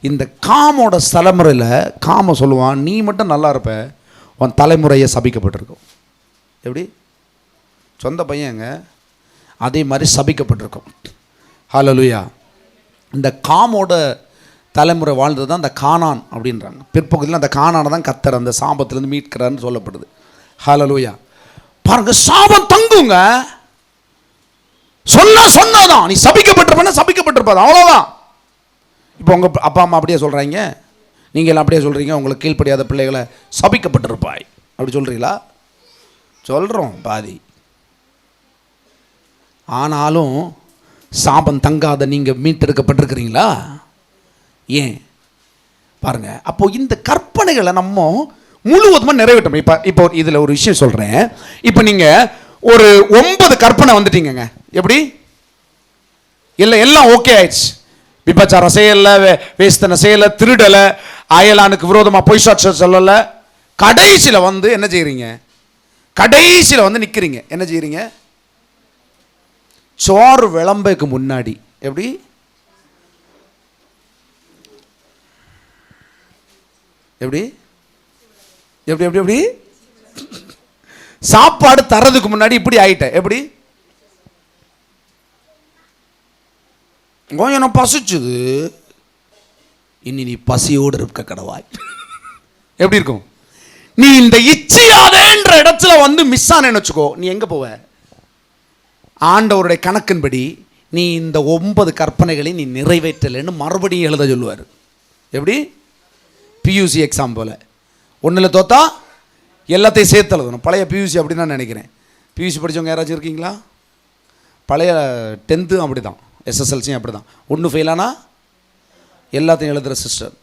இந்த காமோட தலைமுறையில் காம சொல்லுவான், நீ மட்டும் நல்லா இருப்ப, உன் தலைமுறையை சபிக்கப்பட்டிருக்கும். எப்படி? சொந்த பையங்க அதே மாதிரி சபிக்கப்பட்டிருக்கும். ஹல்லேலூயா. இந்த காமோட தலைமுறை வாழ்ந்தது தான் இந்த கானான் அப்படின்றாங்க. பிற்பகுதியில் அந்த கானானை தான் கத்தர் அந்த சாபத்திலேருந்து மீட்கிறான்னு சொல்லப்படுது. ஹல்லேலூயா. பாருங்க, சாபம் தங்குங்க. சொன்னாதான் நீ சபிக்கப்பட்டிருப்ப, அவ்வளோதான். இப்போ உங்கள் அப்பா அம்மா அப்படியே சொல்கிறாங்க, நீங்கள் எல்லாம் அப்படியே சொல்கிறீங்க, உங்களுக்கு கீழ்ப்படியாத பிள்ளைகளை சபிக்கப்பட்டிருப்பாய் அப்படி சொல்கிறீங்களா? சொல்கிறோம் பாதி. ஆனாலும் சாபம் தங்காத நீங்கள் மீட்டெடுக்கப்பட்டிருக்கிறீங்களா? ஏன் பாருங்க. அப்போ இந்த கற்பனைகளை நம்ம முழுவதுமாக நிறைவேற்றணும். இப்போ இதில் ஒரு விஷயம் சொல்கிறேன். இப்போ நீங்கள் ஒரு 9 கற்பனை வந்துட்டீங்க. எப்படி? இல்லை, எல்லாம் ஓகே ஆயிடுச்சு. விபச்சாரம் செய்யலை, வேஸ்தனை செய்யலை, திருடலை, அயலானுக்கு விரோதமாக பொய் சாட்சி சொல்லலை. கடைசியில் வந்து என்ன செய்கிறீங்க? கடைசியில் வந்து நிற்கிறீங்க. என்ன செய்கிறீங்க? சோறு விளம்புக்கு முன்னாடி எப்படி? எப்படி எப்படி எப்படி எப்படி சாப்பாடு தரதுக்கு முன்னாடி இப்படி ஆயிட்ட. எப்படி? கொஞ்சம் பசிச்சுது, இனி நீ பசியோடு இருக்க கடவாய். எப்படி இருக்கும்? நீ இந்த இச்சியாதேன்ற இடத்துல வந்து மிஸ் ஆனேன்னு வச்சுக்கோ, நீ எங்க போவ? ஆண்டவருடைய கணக்கின்படி நீ இந்த 9 கற்பனைகளை நீ நிறைவேற்றலைன்னு மறுபடியும் எழுத சொல்லுவார். எப்படி? பியூசி எக்ஸாம் போல் 1ல் தோத்தா எல்லாத்தையும் சேர்த்து எழுதணும். பழைய பியூசி அப்படின்னு நான் நினைக்கிறேன். பியூசி படித்தவங்க யாராச்சும் இருக்கீங்களா? பழைய 10th அப்படி தான், எஸ்எஸ்எல்சியும் அப்படி தான். 1 ஃபெயிலானா எல்லாத்தையும் எழுதுகிற சிஸ்டம்.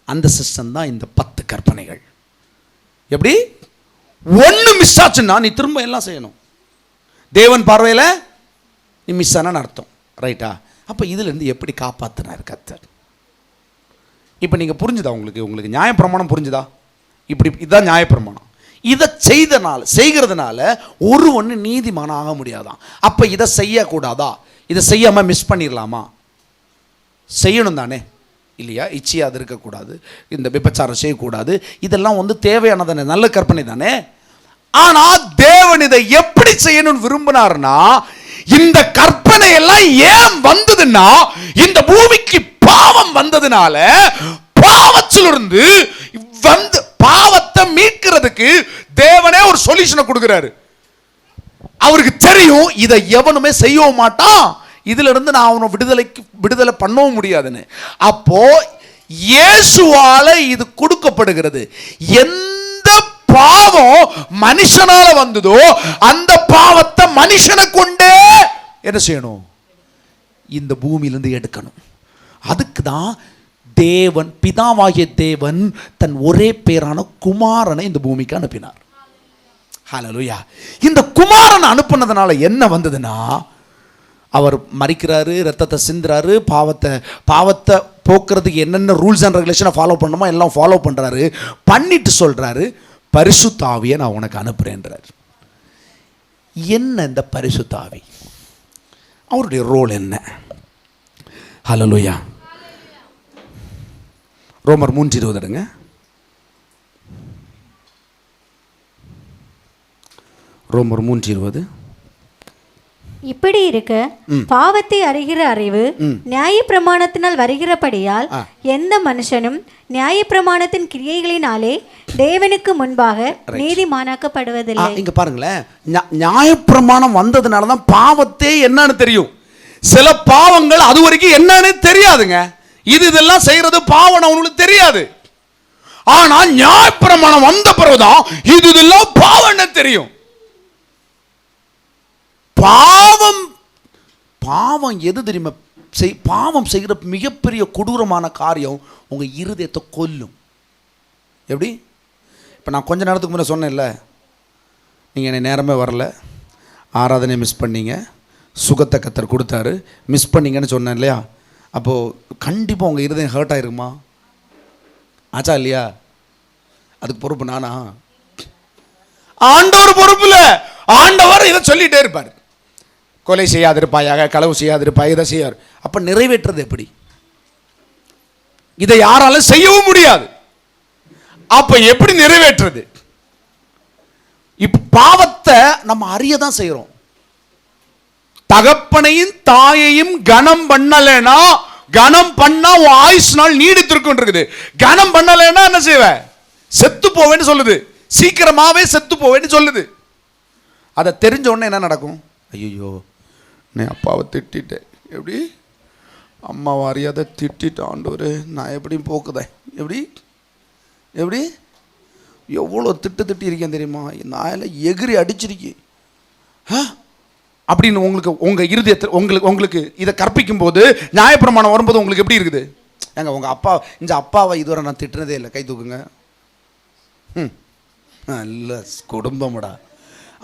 அந்த சிஸ்டம் தான் இந்த 10 கற்பனைகள். எப்படி? 1 மிஸ் ஆச்சுன்னா நீ திரும்ப எல்லாம் செய்யணும். தேவன் பார்வையில் நீ மிஸ் ஆனான்னு அர்த்தம். ரைட்டா? அப்போ இதிலேருந்து எப்படி காப்பாற்றினார் கர்த்தர்? இப்போ நீங்கள் புரிஞ்சுதா? உங்களுக்கு நியாயப்பிரமாணம் புரிஞ்சுதா? இதுதான் நியாயப்பிரமாணம். இதை செய்கிறதுனால ஒருவன் நீதிமானம் ஆக முடியாதான். அப்போ இதை செய்யக்கூடாதா? இதை செய்யாமல் மிஸ் பண்ணிடலாமா? செய்யணும் தானே, இல்லையா? இச்சையாக இருக்கக்கூடாது, இந்த விபச்சாரம் செய்யக்கூடாது, இதெல்லாம் தேவையானதானே, நல்ல கற்பனை தானே. ஆனால் தேவன் இதை எப்படி செய்யணும்னு விரும்பினார்னா, இந்த கற்பனை எல்லாம் ஏன் வந்ததுன்னா, இந்த பூமிக்கு பாவம் வந்ததுனால பாவத்திலிருந்து பாவத்தை மீட்கிறதுக்கு தேவனே ஒரு சொல்யூஷனை கொடுக்கிறாரு. அவருக்கு தெரியும் இதை எவனுமே செய்யவும் மாட்டான், இதுல இருந்து நான் அவனை விடுதலை பண்ணவும் முடியாதுன்னு. அப்போ இயேசுவால இது கொடுக்கப்படுகிறது. எந்த பாவம் மனுஷனால வந்ததோ அந்த பாவத்தை மனுஷனை கொண்டே என்ன செய்யணும்? இந்த பூமியிலிருந்து எடுக்கணும். அதுக்கு தான் தேவன், பிதாவாகிய தேவன் தன் ஒரே பேரான குமாரனை இந்த பூமிக்கு அனுப்பினார். ஹல்லேலூயா. இந்த குமாரனை அனுப்புனதுனால என்ன வந்ததுன்னா, அவர் மரிக்கிறாரு, ரத்தத்தை சிந்துறாரு, பாவத்தை போக்குறதுக்கு என்னென்ன ரூல்ஸ் அண்ட் ரெகுலேஷனை ஃபாலோ பண்ணணுமோ எல்லாம் ஃபாலோ பண்ணுறாரு. பண்ணிட்டு சொல்கிறாரு, பரிசுத்த ஆவியை நான் உனக்கு அனுப்புகிறேன்றார். என்ன இந்த பரிசுத்த ஆவி? அவருடைய ரோல் என்ன? ஹல்லேலூயா. ரோமர் 3:20 எடுங்க. ரோமர் 3:20. இப்படி இருக்க பாவத்தை அறிகிற அறிவு நியாயப்பிரமாணத்தினால் வருகிறபடியால் எந்த மனுஷனும் நியாயப்பிரமாணத்தின் கிரியைகளினாலே தேவனுக்கு முன்பாக நீதிமானாக்கப்படுவதில்லை. இங்க பாருங்களேன், நியாயப்பிரமாணம் வந்ததுனால தான் பாவத்தே என்னன்னு தெரியும். சில பாவங்கள் அது வரைக்கும் என்னன்னு தெரியாதுங்க. இதெல்லாம் செய்யறது பாவம் அவங்களுக்கு தெரியாது. ஆனால் நியாயப்பிரமாணம் வந்த பிறகுதான் இதெல்லாம் பாவம் தெரியும். பாவம் எது தெரியுமா? பாவம் செய்கிற மிகப்பெரிய கொடூரமான காரியம் உங்க இருதயத்தை கொல்லும். எப்படி? இப்போ நான் கொஞ்ச நேரத்துக்கு முன்னே சொன்னேன்ல, நீங்கள் என்னை நேரமே வரல, ஆராதனை மிஸ் பண்ணீங்க, சுகத்தை கர்த்தர் கொடுத்தாரு, மிஸ் பண்ணீங்கன்னு சொன்னேன் இல்லையா? அப்போது கண்டிப்பாக உங்கள் இருதயம் ஹர்ட் ஆகிருக்குமா? ஆச்சா இல்லையா? அதுக்கு பொறுப்பு நானா? ஆண்டவர் பொறுப்பு இல்லை. ஆண்டவர் இதை சொல்லிகிட்டே இருப்பார். கொலை செய்யாதிருப்பாயாக, களவு செய்யாதிருப்பாய், இதை செய்யார். அப்போ நிறைவேற்றுறது எப்படி? இதை யாராலும் செய்யவும் முடியாது. அப்போ எப்படி நிறைவேற்றுறது? இப்போ பாவத்தை நம்ம அறிய தான் செய்கிறோம். தகப்பனையும் தாயையும் கனம் பண்ணலைன்னா, கனம் பண்ணா உன் ஆயுசு நாள் நீடித்திருக்கும் இருக்குது. கனம் பண்ணலைன்னா என்ன செய்வ? செத்து போவேன்னு சொல்லுது. சீக்கிரமாவே செத்து போவேன்னு சொல்லுது. அதை தெரிஞ்ச உடனே என்ன நடக்கும்? ஐயோ, நான் அப்பாவை திட்டேன், எப்படி அம்மாவை அறியாத திட்டான் ஆண்டவர், நான் எப்படியும் போக்குதேன், எப்படி எவ்வளோ திட்டி இருக்கேன் தெரியுமா? நான் எல்லாம் எகிரி அடிச்சிருக்கேன் அப்படின்னு உங்கள் இருதயத்தை உங்களுக்கு இதை கற்பிக்கும் போது, நியாயப்பிரமாணம் வரும்போது உங்களுக்கு எப்படி இருக்குது? ஏங்க உங்கள் அப்பாவை இதுவரை நான் திட்டுனதே இல்லை, கை தூக்குங்க. நல்ல குடும்பம்டா.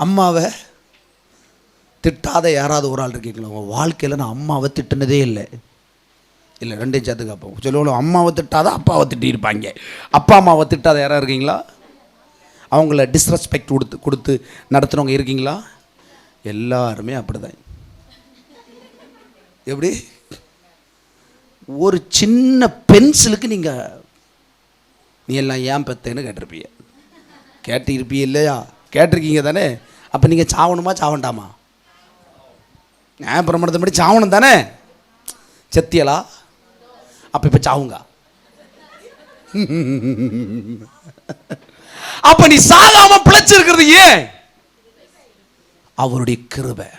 அம்மாவை திட்டாத யாராவது ஒரு ஆள் இருக்கீங்களா? உங்கள் வாழ்க்கையில் நான் அம்மாவை திட்டுனதே இல்லை. இல்லை, ரெண்டையும் சேர்த்து கேட்போம். சொல்லுவோம், அம்மாவை திட்டாத அப்பாவை திட்டியிருப்பாங்க. அப்பா அம்மாவை திட்டாத யாராவது இருக்கீங்களா? அவங்கள டிஸ்ரெஸ்பெக்ட் கொடுத்து நடத்துனவங்க இருக்கீங்களா? எல்லாருமே அப்படிதான். எப்படி? ஒரு சின்ன பென்சிலுக்கு நீ எல்லாம் ஏன் பெத்தேன்னு கேட்டிருப்பீங்க இல்லையா? கேட்டிருக்கீங்க தானே? அப்போ நீங்கள் சாவணுமா சாவண்டாமா? நியாயப்பிரமாணத்தை படி சாவணும் தானே? செத்தியலா? அப்போ இப்போ சாவுங்க. அப்ப நீ சாகாம பிழைச்சிருக்கிறது ஏன்? அவருடைய கிருபை.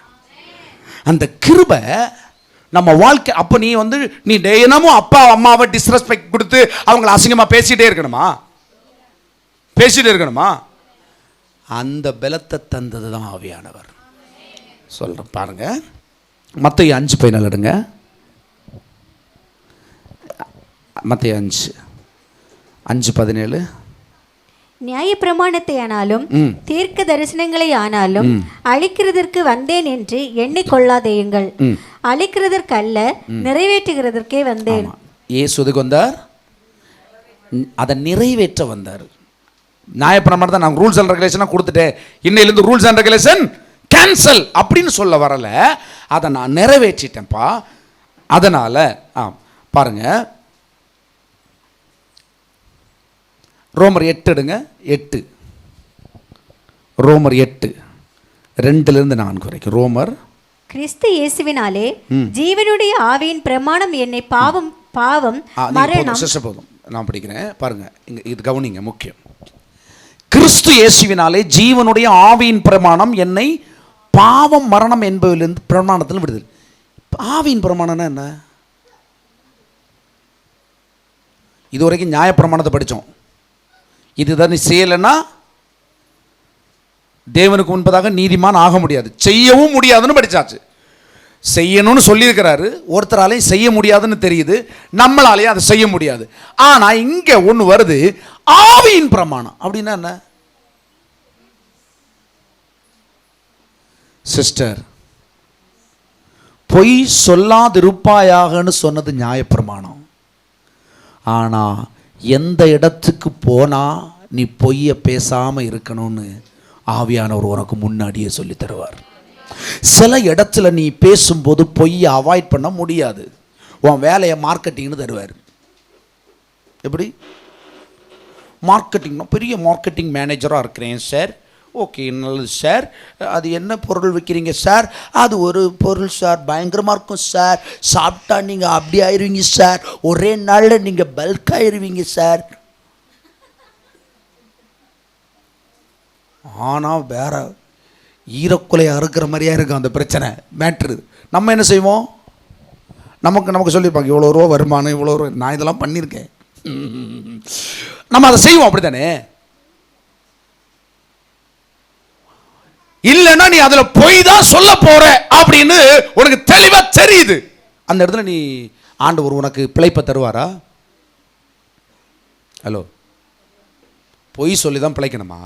அந்த கிருபை நம்ம வாழ்க்கை. அப்போ நீ தினமும் அப்பா அம்மாவை டிஸ்ரெஸ்பெக்ட் கொடுத்து அவங்கள அசிங்கமாக பேசிகிட்டே இருக்கணுமா? அந்த பலத்தை தந்தது தான் ஆவியானவர். சொல்கிறேன் பாருங்க, மத்தேயு 5:14 எடுங்க. மத்தேயு 5:17. நியாய பிரமாணத்தை ஆனாலும் தீர்க்க தரிசனங்களை ஆனாலும் அழிக்கிறதற்கு வந்தேன் என்று எண்ணிக்கொள்ளாதேயுங்கள். அழிக்கிறதற்கு அல்ல, நிறைவேற்றுகிறதற்கே வந்தேன். இயேசுக்கு வந்தார், அதை நிறைவேற்ற வந்தார். நியாயப்பிரமாணம் தான் நான் ரூல்ஸ் அண்ட் ரெகுலேஷனாக கொடுத்துட்டேன், இன்னையிலேருந்து ரூல்ஸ் அண்ட் ரெகுலேஷன் கேன்சல் அப்படின்னு சொல்ல வரல, அதை நான் நிறைவேற்றிட்டேன்ப்பா. அதனால பாருங்க, ரோமர் 8 எடுங்க. 8 ரோமர் 8:2-4 வரைக்கும். ரோமர், கிறிஸ்து இயேசுவினாலே ஜீவனுடைய ஆவியின் பிரமாணம் என்னை பாவம் மரணம். போதும், நான் படிக்கிறேன் பாருங்க, இது கவனிங்க, முக்கியம். கிறிஸ்து இயேசுவினாலே ஜீவனுடைய ஆவியின் பிரமாணம் என்னை பாவம் மரணம் என்பதிலிருந்து பிரமாணத்தில் விடுதல். ஆவியின் பிரமாணம்னா என்ன? இதுவரைக்கும் நியாய பிரமாணத்தை படித்தோம். இதுதான் நீ செய்யலைன்னா தேவனுக்கு முன்பதாக நீதிமான் ஆக முடியாது, செய்யவும் முடியாதுன்னு படித்தாச்சு. செய்யணும்னு சொல்லியிருக்கிறாரு, ஒருத்தராலையும் செய்ய முடியாதுன்னு தெரியுது, நம்மளாலேயும் அதை செய்ய முடியாது. ஆனால் இங்கே ஒன்று வருது, ஆவியின் பிரமாணம் அப்படின்னா என்ன? சிஸ்டர், பொய் சொல்லாதிருப்பாயாகன்னு சொன்னது நியாயப்பிரமாணம். ஆனால் எந்த இடத்துக்கு போனால் நீ பொய்யை பேசாமல் இருக்கணும்னு ஆவியானவர் உனக்கு முன்னாடியே சொல்லி தருவார். சில இடத்துல நீ பேசும்போது பொய்யை அவாய்ட் பண்ண முடியாது, உன் வேலையை மார்க்கெட்டிங்னு தருவார். எப்படி? மார்க்கெட்டிங், பெரிய மார்க்கெட்டிங் மேனேஜராக இருக்கிறேன் சார். ஓகே, நல்லது சார். அது என்ன பொருள் விற்கிறீங்க சார்? அது ஒரு பொருள் சார், பயங்கரமாக இருக்கும் சார், சாப்பிட்டா நீங்கள் அப்படி ஆயிடுவீங்க சார், ஒரே நாளில் நீங்கள் பல்க் ஆயிடுவீங்க சார். ஆனால் வேற ஈரக்குலையாக இருக்கிற மாதிரியா இருக்கும் அந்த பிரச்சனை மேட்ரு. நம்ம என்ன செய்வோம்? நமக்கு சொல்லியிருப்பாங்க, இவ்வளோ ரூபா வருமானம், இவ்வளோ ரூபா, நான் இதெல்லாம் பண்ணியிருக்கேன், நம்ம அதை செய்வோம். அப்படி தானே? இல்லைன்னா நீ அதில் போய் தான் சொல்ல போற அப்படின்னு உனக்கு தெளிவா தெரியுது. அந்த இடத்துல நீ ஆண்டவர் உனக்கு பிழைப்பை தருவாரா? ஹலோ, பொய் சொல்லி தான் பிழைக்கணுமா?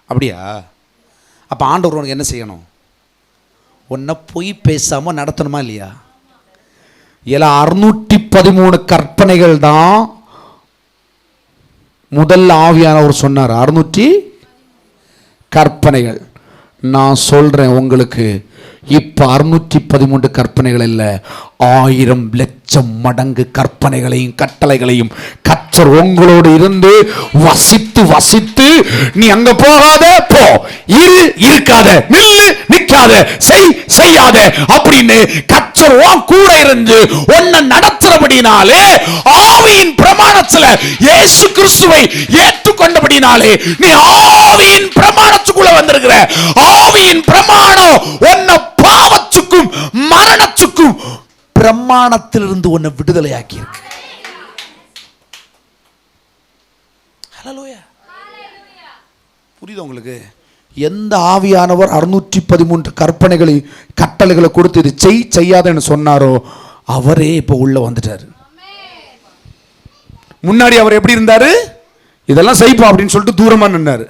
அப்படியா? அப்போ ஆண்டவர் உனக்கு என்ன செய்யணும்? உன்னை பொய் பேசாமல் நடத்தணுமா இல்லையா? 613 கற்பனைகள் தான் முதல்ல ஆவியானவர் சொன்னார். 600 கற்பனைகள். நான் சொல்கிறேன் உங்களுக்கு, இப்போ 613 கற்பனைகள் இல்லை, 1000 லட்சம் மடங்கு கற்பனைகளையும் கட்டளைகளையும் கர்த்தர் உங்களோடு இருந்து வசித்து வசித்து, நீ அங்க போகாத, போ, இருக்காத, நில்லு, நிக்காத, செய்யாத அப்படின்னு கர்த்தர் உன் கூட இருந்து உன்னை நடத்துறபடினாலே, ஆவியின் பிரமாணத்துல இயேசு கிறிஸ்துவை ஏற்றுக்கொண்டபடினாலே நீ ஆவியின் பிரமாணத்துக்குள்ள வந்திருக்கிற. ஆவியின் பிரமாணம் உன்னை பாவத்துக்கும் மரணத்துக்கும் பிரமாணத்திலிருந்து உன்னை விடுதலையாக்கி இருக்கு. புரியுது உங்களுக்கு? எந்த ஆவியானவர் 613 கற்பனைகளை கட்டளைகளை கொடுத்து இது செய்யாதன்னு சொன்னாரோ அவரே இப்போ உள்ள வந்துட்டாரு. முன்னாடி அவர் எப்படி இருந்தாரு? இதெல்லாம் செய்ப்பா அப்படின்னு சொல்லிட்டு தூரமா நின்னாரு.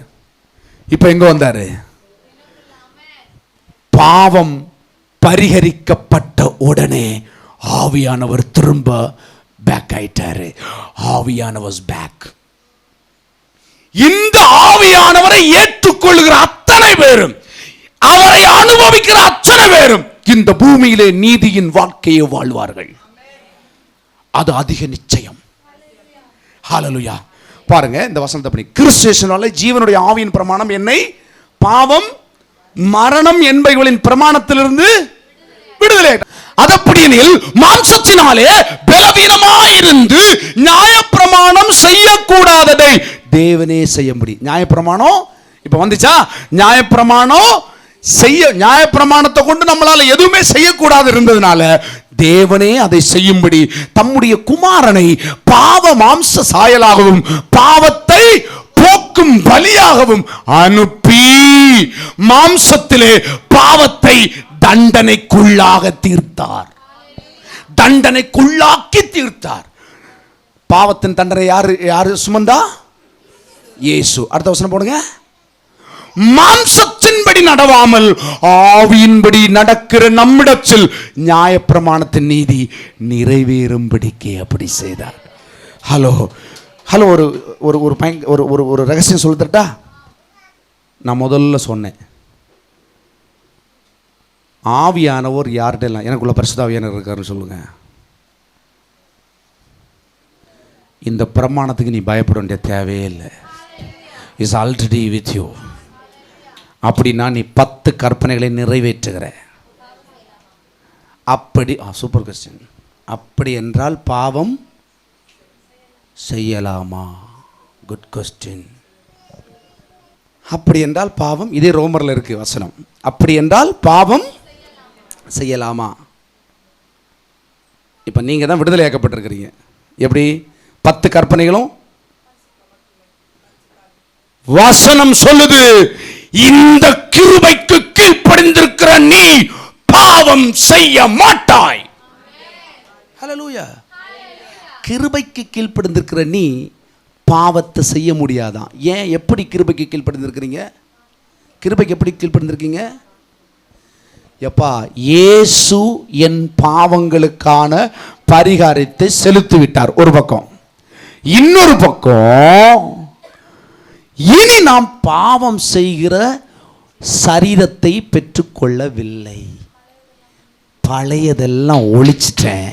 இப்ப எங்க வந்தாரு? பாவம் பரிகரிக்கப்பட்ட உடனே ஆவியானவர் திரும்ப பேக் ஆயிட்டாரு. ஆவியானவர் பேக். இந்த ஆவியானவரை ஏற்றுக்கொள்ளுகிற அத்தனை பேரும், அவரை அனுபவிக்கிற அத்தனை பேரும் இந்த பூமியிலே நீதியின் வாழ்க்கையை வாழ்வார்கள். அது அதிக நிச்சயம். ஹல்லேலூயா. பாருங்க இந்த வசனத்தை படி, கிறிஸ்துவினாலே ஜீவனுடைய ஆவியின் பிரமாணம் என்னை பாவம் மரணம் என்பவைகளின் பிரமாணத்திலிருந்து விடுதலை. அதப்படியெனில் மாம்சத்தினாலே பலவீனமாயிருந்து நியாயப்பிரமாணம் செய்யக்கூடாததை தேவனே செய்ய முடியும். நியாயப்பிரமாணம் இப்ப வந்துச்சா? நியாயப்பிரமாணம் நியாயப்பிரமாணத்தை கொண்டு நம்மளால எதுவுமே செய்யக்கூடாது இருந்ததுனால தேவனே அதை செய்யும்படி தம்முடைய குமாரனை பாவ மாம்ச சாயலாகவும் பாவத்தை போக்கும் பலியாகவும் அனுப்பி மாம்சத்திலே பாவத்தை தண்டனைக்குள்ளாக தீர்த்தார். தண்டனைக்குள்ளாக்கி தீர்த்தார். பாவத்தின் தண்டனை யாரு சுமந்தா? இயேசு. அடுத்த வசனம் போடுங்க. மாம்சத்தின்படி நடவாமல் ஆவியின்படி நடக்கிற நம்மிடத்தில் நியாயப்பிரமாணத்தின் நீதி நிறைவேறும்படிக்கே அப்படி செய்தார். ஹலோ ஹலோ ஒரு ஒரு ஒரு ஒரு ஒரு ரகசியம் சொல்லித்தரட்டா? நான் முதல்ல சொன்னேன், ஆவியானவர் யார்கிட்ட எனக்குள்ள பரிசுத்த ஆவியானவர் இருக்காருன்னு சொல்லுங்க. இந்த பிரமாணத்துக்கு நீ பயப்பட வேண்டிய தேவையே இல்லை. Is already with you. அப்படின்னா நீ 10 கற்பனைகளை நிறைவேற்றுகிற. அப்படி சூப்பர் கொஸ்டின். அப்படி என்றால் பாவம் செய்யலாமா? Good question. அப்படி என்றால் பாவம், இதே ரோமரில் இருக்கு வசனம். அப்படி என்றால் பாவம் செய்யலாமா? இப்போ நீங்கள் தான் விடுதலையாக்கப்பட்டிருக்கிறீங்க. எப்படி? 10 கற்பனைகளும் வசனம் சொல்லுது, இந்த கிருபைக்கு கீழ்ப்படிந்திருக்கிற நீ பாவம் செய்ய மாட்டாய். ஹல்லேலூயா. கிருபைக்கு கீழ்ப்படிந்திருக்கிற நீ பாவத்தை செய்ய முடியாதான். ஏன்? எப்படி கிருபைக்கு கீழ்ப்படிந்திருக்கிறீங்க? கிருபைக்கு எப்படி கீழ்ப்படிந்திருக்கீங்க? எப்பா, இயேசு என் பாவங்களுக்கான பரிகாரத்தை செலுத்தி விட்டார் ஒரு பக்கம். இன்னொரு பக்கம், இனி நாம் பாவம் செய்கிற சரீரத்தை பெற்றுக்கொள்ளவில்லை. பழையதெல்லாம் ஒழிச்சிட்டேன்.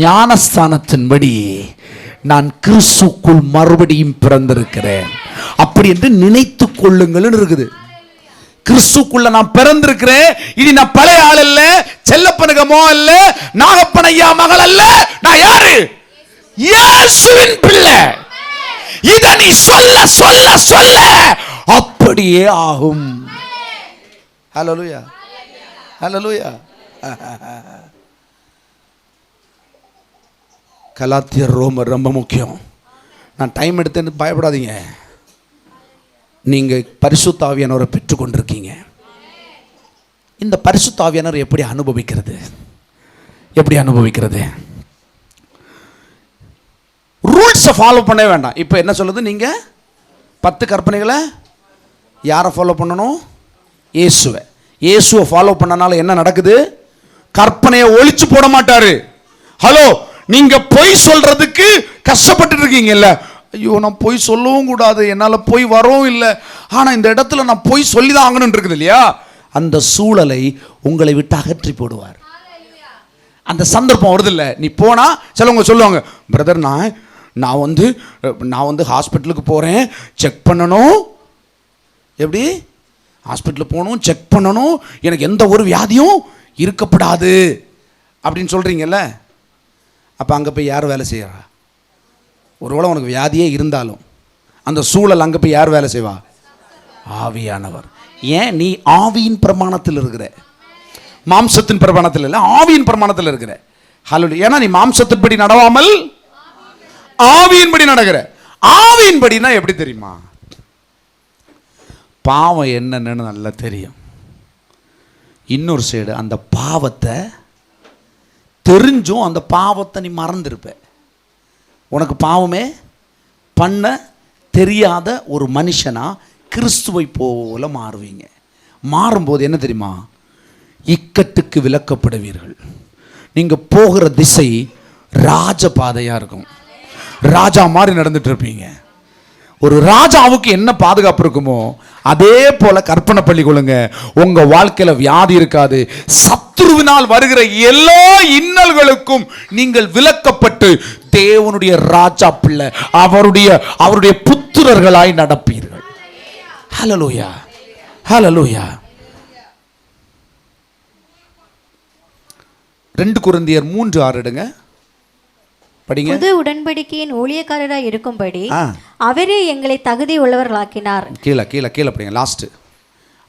ஞானஸ்தானத்தின்படி நான் கிறிஸ்துக்குள் மறுபடியும் பிறந்திருக்கிறேன். அப்படி என்று நினைத்து கொள்ளுங்கள் இருக்குது. கிறிஸ்துக்குள்ள நான் பிறந்திருக்கிறேன். இனி நான் பழைய ஆள் அல்ல, செல்லப்பனுகமோ அல்ல, நாகப்பனையா மகள் அல்ல. நான் யாரு? இயேசுவின் பிள்ளை. இத நீ சொல்ல சொல்ல சொல்ல அப்படியே ஆகும். ஹல்லேலூயா, ஹல்லேலூயா. கலாத்தியர், ரோமர் ரொம்ப முக்கியம். நான் டைம் எடுத்து பயப்படாதீங்க. நீங்கள் பரிசுத்த ஆவியானவரை பெற்றுக்கொண்டிருக்கீங்க. இந்த பரிசுத்த ஆவியானவர் எப்படி அனுபவிக்கிறது? எப்படி அனுபவிக்கிறது? ரூல்ஸை ஃபாலோ பண்ணவே வேண்டாம். இப்போ என்ன சொல்லுது? நீங்கள் 10 கற்பனைகளை யாரை ஃபாலோ பண்ணணும்? இயேசுவை ஃபாலோ பண்ணனால என்ன நடக்குது? கற்பனையை ஒழிச்சு போட மாட்டாரு. ஹலோ, நீங்க பொய் சொல்றதுக்கு கஷ்டப்பட்டு இருக்கீங்கல்ல. ஐயோ, நான் பொய் சொல்லவும் கூடாது, என்னால் பொய் வரவும் இல்லை, ஆனால் இந்த இடத்துல நான் பொய் சொல்லி தான் ஆகணும்னு இருக்குது இல்லையா? அந்த சூழலை உங்களை விட்டு அகற்றி போடுவார். அந்த சந்தர்ப்பம் வருது இல்லை? நீ போனா சிலவங்க சொல்லுவாங்க, பிரதர் நான் வந்து ஹாஸ்பிட்டலுக்கு போகிறேன், செக் பண்ணணும். எப்படி? ஹாஸ்பிட்டலுக்கு போகணும், செக் பண்ணணும், எனக்கு எந்த ஒரு வியாதியும் இருக்கப்படாது அப்படின்னு சொல்கிறீங்கல்ல. அப்போ அங்கே போய் யார் வேலை செய்கிறா? ஒருவேளை உனக்கு வியாதியே இருந்தாலும் அந்த சூழல் அங்கே போய் யார் வேலை செய்வா? ஆவியானவர். ஏன்? நீ ஆவியின் பிரமாணத்தில் இருக்கிற, மாம்சத்தின் பிரமாணத்தில் இல்லை, ஆவியின் பிரமாணத்தில் இருக்கிற. ஹல்லேலூயா. ஏன்னா நீ மாம்சத்தின்படி நடவாமல் ஆவியின்படி நடக்கிற. ஆவியின்படினா எப்படி தெரியுமா? பாவம் என்னன்னு நல்லா தெரியும். இன்னொரு சைடு அந்த பாவத்தை தெரிஞ்சும் அந்த பாவத்தை நீ மறந்துருப்ப. உனக்கு பாவமே பண்ண தெரியாத ஒரு மனுஷனா கிறிஸ்துவை போல மாறுவீங்க. மாறும்போது என்ன தெரியுமா? இக்கட்டுக்கு விலக்கப்படுவீர்கள். நீங்கள் போகிற திசை ராஜபாதையாக இருக்கும். ராஜா மாதிரி நடந்துட்டு இருப்பீங்க. ஒரு ராஜாவுக்கு என்ன பாதுகாப்பு இருக்குமோ அதே போல கற்பனை பண்ணிக்கொள்ளுங்க. உங்க வாழ்க்கையில வியாதி இருக்காது. சத்துருவினால் வருகிற எல்லா இன்னல்களுக்கும் நீங்கள் விலக்கப்பட்டு தேவனுடைய ராஜா பிள்ளை, அவருடைய புத்திரர்களாய் நடப்பீர்கள். ஹல்லேலூயா, ஹல்லேலூயா. 2 கொரிந்தியர் 3:6 எடுங்க, படிங்க. புது உடன்படிக்கையின் ஊழியக்காரராய் இருக்கும்படி அவரே எங்களை தகுதி உள்ளவர்களாக்கினார். கீழே படிங்க. லாஸ்ட்.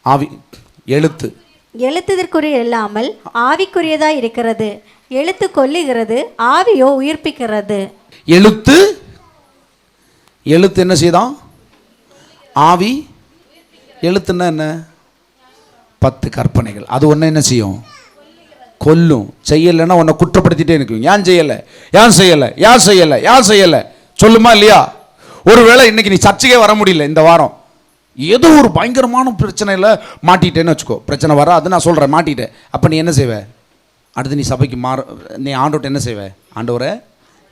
ஆவி எழுத்து எழுத்துதற்குரிய இல்லாமல் ஆவிக்குரியதா இருக்கிறது. எழுத்து கொல்லுகிறது, ஆவியோ உயிர்ப்பிக்கிறது. எழுத்து எழுத்து என்ன செய்தான்? ஆவி. எழுத்துன்னா என்ன? 10 கற்பனைகள். அது ஒன்று என்ன செய்யும்? கொல்லும். செய்யலைன்னா உன்னை குற்றப்படுத்திட்டே இருக்கும். ஏன் செய்யலை, ஏன் செய்யலை, ஏன் செய்யலை, ஏன் செய்யலை சொல்லுமா இல்லையா? ஒருவேளை இன்னைக்கு நீ சர்ச்சைக்கே வர முடியல, இந்த வாரம் ஏதோ ஒரு பயங்கரமான பிரச்சனையில் மாட்டிட்டேன்னு வச்சுக்கோ. பிரச்சனை வர அது நான் சொல்கிறேன், மாட்டிட்டேன். அப்போ நீ என்ன செய்வ? அடுத்து நீ சபைக்கு நீ ஆண்டவர்கிட்ட என்ன செய்வ? ஆண்டவரே,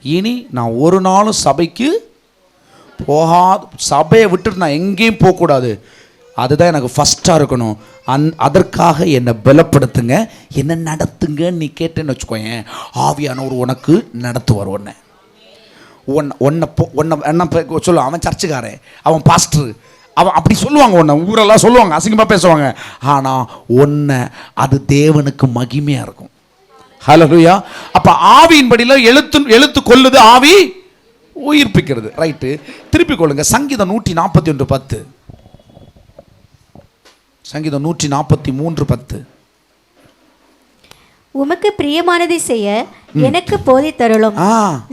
இனி நான் ஒரு நாளும் சபைக்கு சபையை விட்டுட்டு நான் எங்கேயும் போகக்கூடாது, அதுதான் எனக்கு ஃபஸ்ட்டாக இருக்கணும், அதற்காக என்னை பலப்படுத்துங்க, என்ன நடத்துங்கன்னு நீ கேட்டேன்னு வச்சுக்கோயேன், ஆவியானவர் உனக்கு நடத்துவார். என்ன சொல்லுவான்? அவன் சர்ச்சுக்காரன், அவன் பாஸ்டர், அவன் அப்படி சொல்லுவாங்க, உன்னை ஊரெல்லாம் சொல்லுவாங்க, அசிங்கமாக பேசுவாங்க. ஆனால் உன்னை அது தேவனுக்கு மகிமையாக இருக்கும். ஹல்லேலூயா. அப்போ ஆவியின்படியில் எழுத்து கொல்லுது, ஆவி உயிர்ப்பிக்கிறது. ரைட்டு, திருப்பி கொள்ளுங்க. சங்கீதம் 141:10. சங்கீதம் 143:10. உமக்கு பிரியமானதை செய்ய எனக்கு போதித்தருளும்.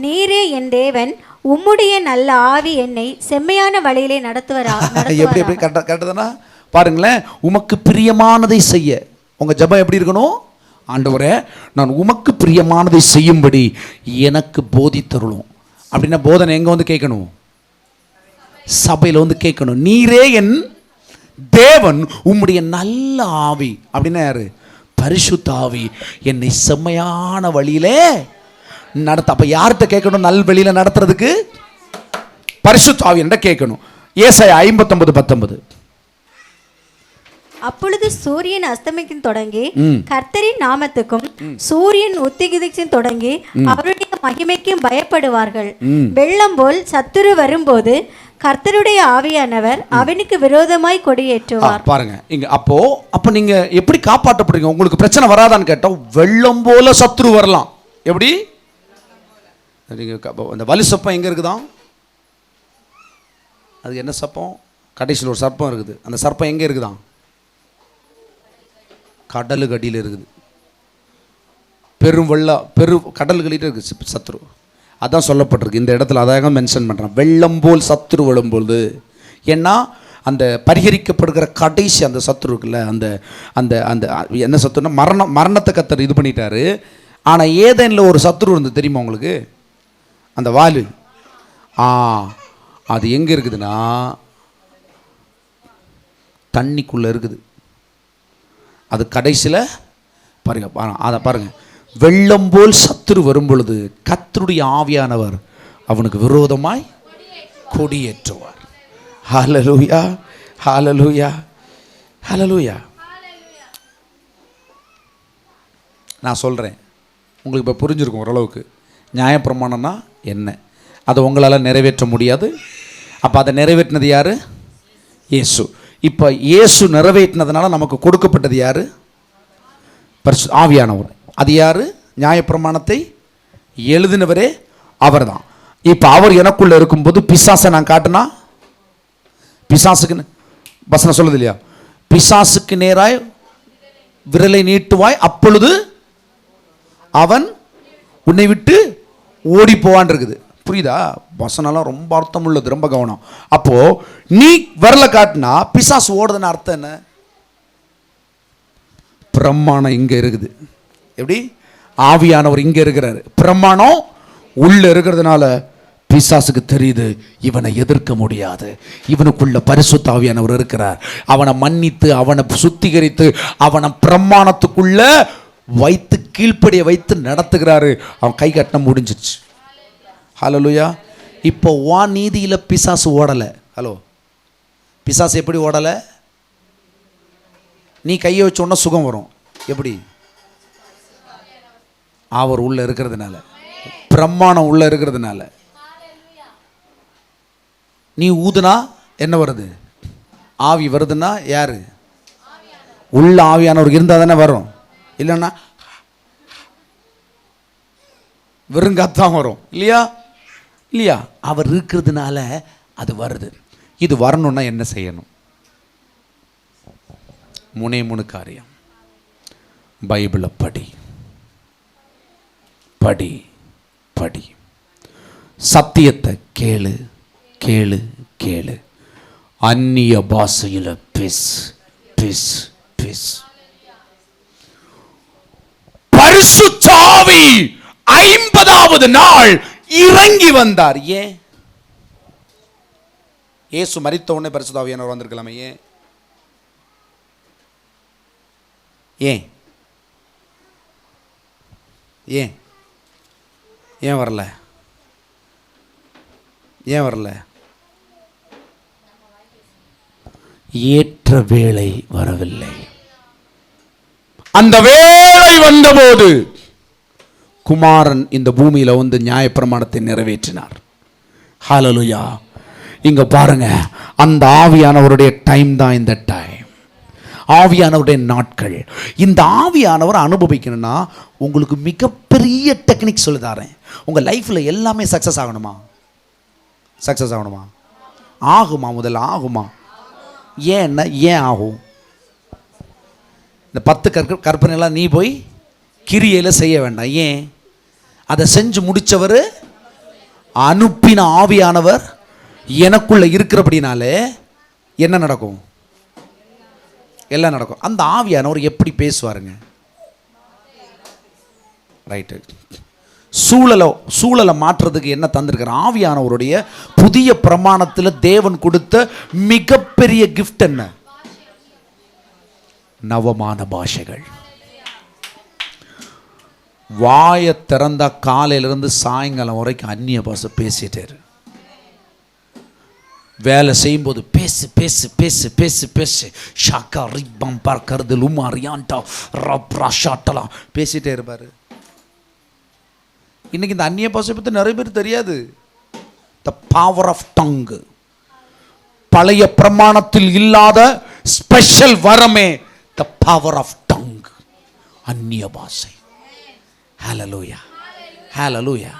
நீரே என் தேவன், உம்முடைய நல்ல ஆவி என்னை செம்மையான வழியிலே நடத்துவரா. எப்படி எப்படி கரெக்டாக பாருங்களேன். உமக்கு பிரியமானதை செய்ய, உங்க ஜெபம் எப்படி இருக்கணும்? ஆண்டவரே, நான் உமக்கு பிரியமானதை செய்யும்படி எனக்கு போதித்தருளும். அப்படின்னா போதனை எங்க வந்து கேட்கணும்? சபையில் வந்து கேட்கணும். நீரே என் தேவன், உம்முடைய நல்ல ஆவி. அப்படின்னா யாரு? பரிசுத்த ஆவி என்னை செம்மையான வழியிலே நடத்த. அப்ப யார்கிட்ட கேட்கணும்? நல் வழியில நடத்துறதுக்கு பரிசுத்த ஆவி என்ற கேட்கணும். ஏசாயா 59:19. அப்பொழுது சூரியன் அஸ்தமிக்கும் தொடங்கி கர்த்தரின் நாமத்துக்கும் சூரியன் உத்திகிதிக்கும் தொடங்கி அவருடைய மகிமைக்கும் பயப்படுவார்கள். வெள்ளம் போல் சத்துரு வரும்போது கர்த்தருடைய ஆவியானவர் அவனுக்கு விரோதமாய் கொடியேற்றுவார். பாருங்க இங்க. அப்போ நீங்க எப்படி காப்பாற்றப்படுறீங்க? உங்களுக்கு பிரச்சனை வராதான்னு கேட்டா, வெள்ளம் போல சத்துரு வரலாம். எப்படி? அந்த வலு சப்பம் எங்க இருக்குதான்? அது என்ன சப்பம்? கடைசியில் ஒரு சர்ப்பம் இருக்குது. அந்த சர்ப்பம் எங்க இருக்குதான்? கடலுக்கு அடியில் இருக்குது. கடலுக்கு இருக்குது சத்ரு. அதான் சொல்லப்பட்டிருக்கு இந்த இடத்துல. அதாக மென்ஷன் பண்ணுறான், வெள்ளம் போல் சத்ரு விழும்பொழுது. ஏன்னா அந்த பரிகரிக்கப்படுகிற கடைசி அந்த சத்ரு இருக்குல்ல, அந்த அந்த அந்த என்ன சத்துருன்னா மரணத்தை கத்தர் இது பண்ணிட்டாரு. ஆனால் ஏதேனில் ஒரு சத்ரு இருந்து தெரியுமா உங்களுக்கு? அந்த வாலு. அது எங்கே இருக்குதுன்னா தண்ணிக்குள்ளே இருக்குது. அது கடைசியில் பாருங்க, அதை பாருங்க. வெள்ளம் போல் சத்துரு வரும் பொழுது கர்த்தருடைய ஆவியானவர் அவனுக்கு விரோதமாய் கொடியேற்றுவார். ஹல்லேலூயா, ஹல்லேலூயா, ஹல்லேலூயா. நான் சொல்கிறேன், உங்களுக்கு இப்போ புரிஞ்சிருக்கும் ஓரளவுக்கு. நியாயப்பிரமாணம்னா என்ன? அதை உங்களால் நிறைவேற்ற முடியாது. அப்போ அதை நிறைவேற்றினது யார்? இயேசு. இப்போ இயேசு நிறைவேற்றினதுனால நமக்கு கொடுக்கப்பட்டது யார்? ஆவியானவர். அது யார்? நியாயப்பிரமாணத்தை எழுதினவரே அவர் தான். இப்போ அவர் எனக்குள்ள இருக்கும்போது பிசாசை நான் காட்டினா, பிசாசுக்கு வசனம் சொல்லுது இல்லையா, பிசாசுக்கு நேராய் விரலை நீட்டுவாய், அப்பொழுது அவன் உன்னை விட்டு ஓடி போவான் இருக்குது. புரியுதா? வசனம்லாம் ரொம்ப அர்த்தம் உள்ளது, ரொம்ப கவனம். அப்போ நீ விரலை காட்டினா பிசாசு ஓடுதுன்னு அர்த்தம் என்ன? பிரமாணம் இங்க இருக்குது. எப்படி? ஆவியானவர் இங்க இருக்கிறாரு, பிரமாணம் உள்ள இருக்கிறதுனால பிசாசுக்கு தெரியுது இவனை எதிர்க்க முடியாது, இவனுக்குள்ள பரிசுத்த ஆவியானவர் இருக்கிறார். அவனை மன்னித்து, அவனை சுத்திகரித்து, அவனை பிரமாணத்துக்குள்ள வைத்து, கீழ்ப்படியை வைத்து நடத்துகிறாரு. அவன் கை கட்டின முடிஞ்சிச்சு. ஹல்லேலூயா. இப்போ வான் நீதியில் பிசாசு ஓடலை. ஹலோ, பிசாசு எப்படி ஓடலை? நீ கையை வச்சோன்னா சுகம் வரும். எப்படி? அவர் உள்ள இருக்கிறதுனால, பிரமாணம் உள்ள இருக்கிறதுனால. நீ ஊதுனா என்ன வருது? ஆவி வருதுன்னா யாரு? உள்ள ஆவியானவர் இருந்தால் தானே வரும். இல்லைன்னா வெறுங்காத்தான் வரும். இல்லையா? இல்லையா? அவர் இருக்கிறதுனால அது வருது. இது வரணும்னா என்ன செய்யணும்? மூணு காரியம். பைபிளை படி படி படி. சத்தியத்தை கேளு கேளு கேளு. அந்நிய பாஷையில் பேசு பேசு பேசு. பரிசுத்த ஆவி 50வது நாள் இறங்கி வந்தார். ஏன்? இயேசு மரித்த உடனே பரிசுத்த ஆவியானவர் வந்திருக்கலாமே. ஏன் ஏன் ஏன் ஏன் வரல? ஏன் வரல? ஏற்ற வேளை வரவில்லை. அந்த வேளை வந்தபோது குமாரன் இந்த பூமியில வந்து நியாயப்பிரமாணத்தை நிறைவேற்றினார். ஹல்லேலூயா. இங்க பாருங்க, அந்த ஆவியானவருடைய டைம் தான் இந்த டைம். ஆவியானவருடைய நாட்கள். இந்த ஆவியானவரை அனுபவிக்கணும்னா உங்களுக்கு மிகப்பெரிய டெக்னிக் சொல்லி தரேன். உங்கள் லைஃப்பில் எல்லாமே சக்ஸஸ் ஆகணுமா? சக்ஸஸ் ஆகணுமா? ஆகுமா? முதல்ல ஆகுமா? ஏன்னா ஏன் ஆகும்? இந்த 10 கற்பனைலாம் நீ போய் கிரியையில் செய்ய வேண்டாம். ஏன்? அதை செஞ்சு முடித்தவர், அனுப்பின ஆவியானவர் எனக்குள்ளே இருக்கிறபடினாலே என்ன நடக்கும்? எல்லாம் நடக்கும். அந்த ஆவியானவர் எப்படி பேசுவாருங்க? ரைட்டு. சூழலை மாற்றுறதுக்கு என்ன தந்திருக்கிற ஆவியானவருடைய புதிய பிரமாணத்தில் தேவன் கொடுத்த மிகப்பெரிய கிஃப்ட் என்ன? நவமான பாஷைகள். வாயை திறந்தா காலையிலிருந்து சாயங்காலம் வரைக்கும் அந்நிய பாஷை பேசிட்டாரு. வேலை செய்யும்போது பேசு பேசு பேசு பேசு பேசு. ஷாக்கா ரிப்பம் பார்க்கறது லுமாரியான்டா ரப்ராஷாட்டலாம் பேசிட்டே இருப்பாரு. இன்னைக்கு இந்த அந்நிய பாஷை பற்றி நிறைய பேர் தெரியாது. The power of tongue. பழைய பிரமாணத்தில் இல்லாத ஸ்பெஷல் வரமே த பவர் ஆஃப் டங், அந்நிய பாஷை. ஹல்லேலூயா ஹல்லேலூயா.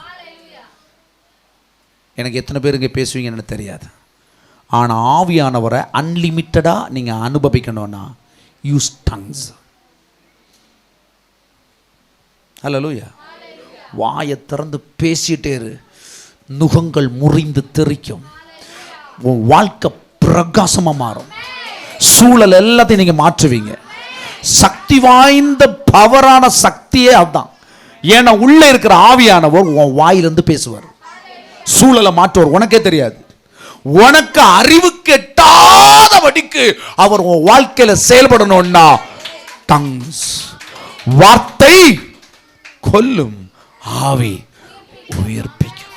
எனக்கு எத்தனை பேர் இங்கே பேசுவீங்கன்னு தெரியாது. ஆனால் ஆவியானவரை அன்லிமிட்டடாக நீங்கள் அனுபவிக்கணும்னா யூஸ் டங்ஸ். ஹல்லேலூயா. வாயை திறந்து பேசிட்டே இரு. நுகங்கள் முறிந்து தெரிக்கும். உன் வாழ்க்கை பிரகாசமாக மாறும். சூழல் எல்லாத்தையும் நீங்கள் மாற்றுவீங்க. சக்தி வாய்ந்த பவரான சக்தியே அதுதான். ஏன்னா உள்ளே இருக்கிற ஆவியானவர் உன் வாயிலிருந்து பேசுவார். சூழலை மாற்றுவார். உனக்கே தெரியாது. உனக்கு அறிவுக்கு எட்டாதபடிக்கு அவர் உன் வாழ்க்கையில செயல்படணும்னா டங்ஸ். வார்த்தை கொல்லும், ஆவி உயிர்ப்பிக்கும்.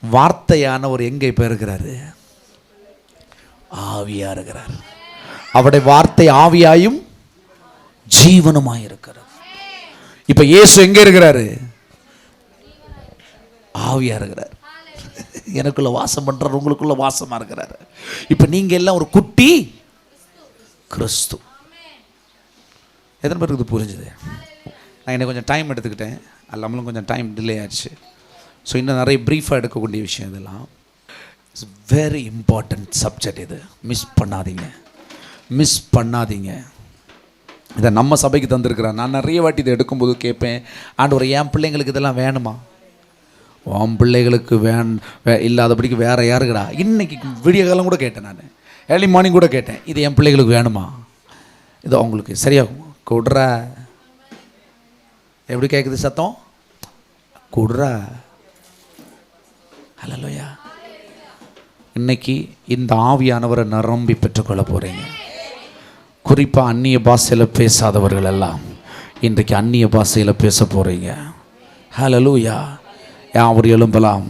வார்த்தையானவர் எங்க இப்ப இருக்கிறாரு? ஆவியா இருக்கிறார். அவருடைய வார்த்தை ஆவியாயும் ஜீவனுமாய் இருக்கிறார். இப்ப இயேசு எங்க இருக்கிறாரு? ஆவியா இருக்கிறார். எனக்குள்ள வாசம் பண்றார், உங்களுக்குள்ள வாசமா இருக்கிறார். இப்ப நீங்க எல்லாம் ஒரு குட்டி கிறிஸ்து. எத்தனை பேருக்கு இது புரிஞ்சுது? நான் எனக்கு கொஞ்சம் டைம் எடுத்துக்கிட்டேன், நம்மளும் கொஞ்சம் டைம் டிலே ஆயிடுச்சு. ஸோ இன்னும் நிறைய ப்ரீஃபாக எடுக்கக்கூடிய விஷயம் இதெல்லாம். It's very important subject. இது மிஸ் பண்ணாதீங்க, மிஸ் பண்ணாதீங்க. இதை நம்ம சபைக்கு தந்திருக்கிறேன். நான் நிறைய வாட்டி இதை எடுக்கும்போது கேட்பேன், ஆண்டவரே என் பிள்ளைங்களுக்கு இதெல்லாம் வேணுமா? உன் பிள்ளைகளுக்கு இல்லாதபடிக்கு வேற யாருக்குடா? இன்னைக்கு விடிய காலம் கூட கேட்டேன், நான் ஏர்லி மார்னிங் கூட கேட்டேன், இது என் பிள்ளைகளுக்கு வேணுமா? இது அவங்களுக்கு சரியாகும். கொடுறா. எப்படி கேட்குது சத்தம்? கொடுறா. ஹல்லேலூயா. இன்னைக்கு இந்த ஆவியானவரை நிரம்பி பெற்றுக்கொள்ள போகிறீங்க. குறிப்பாக அந்நிய பாஷையில் பேசாதவர்கள் எல்லாம் இன்றைக்கு அந்நிய பாஷையில் பேச போகிறீங்க. ஹல்லேலூயா. யாவர் எழும்பலாம்.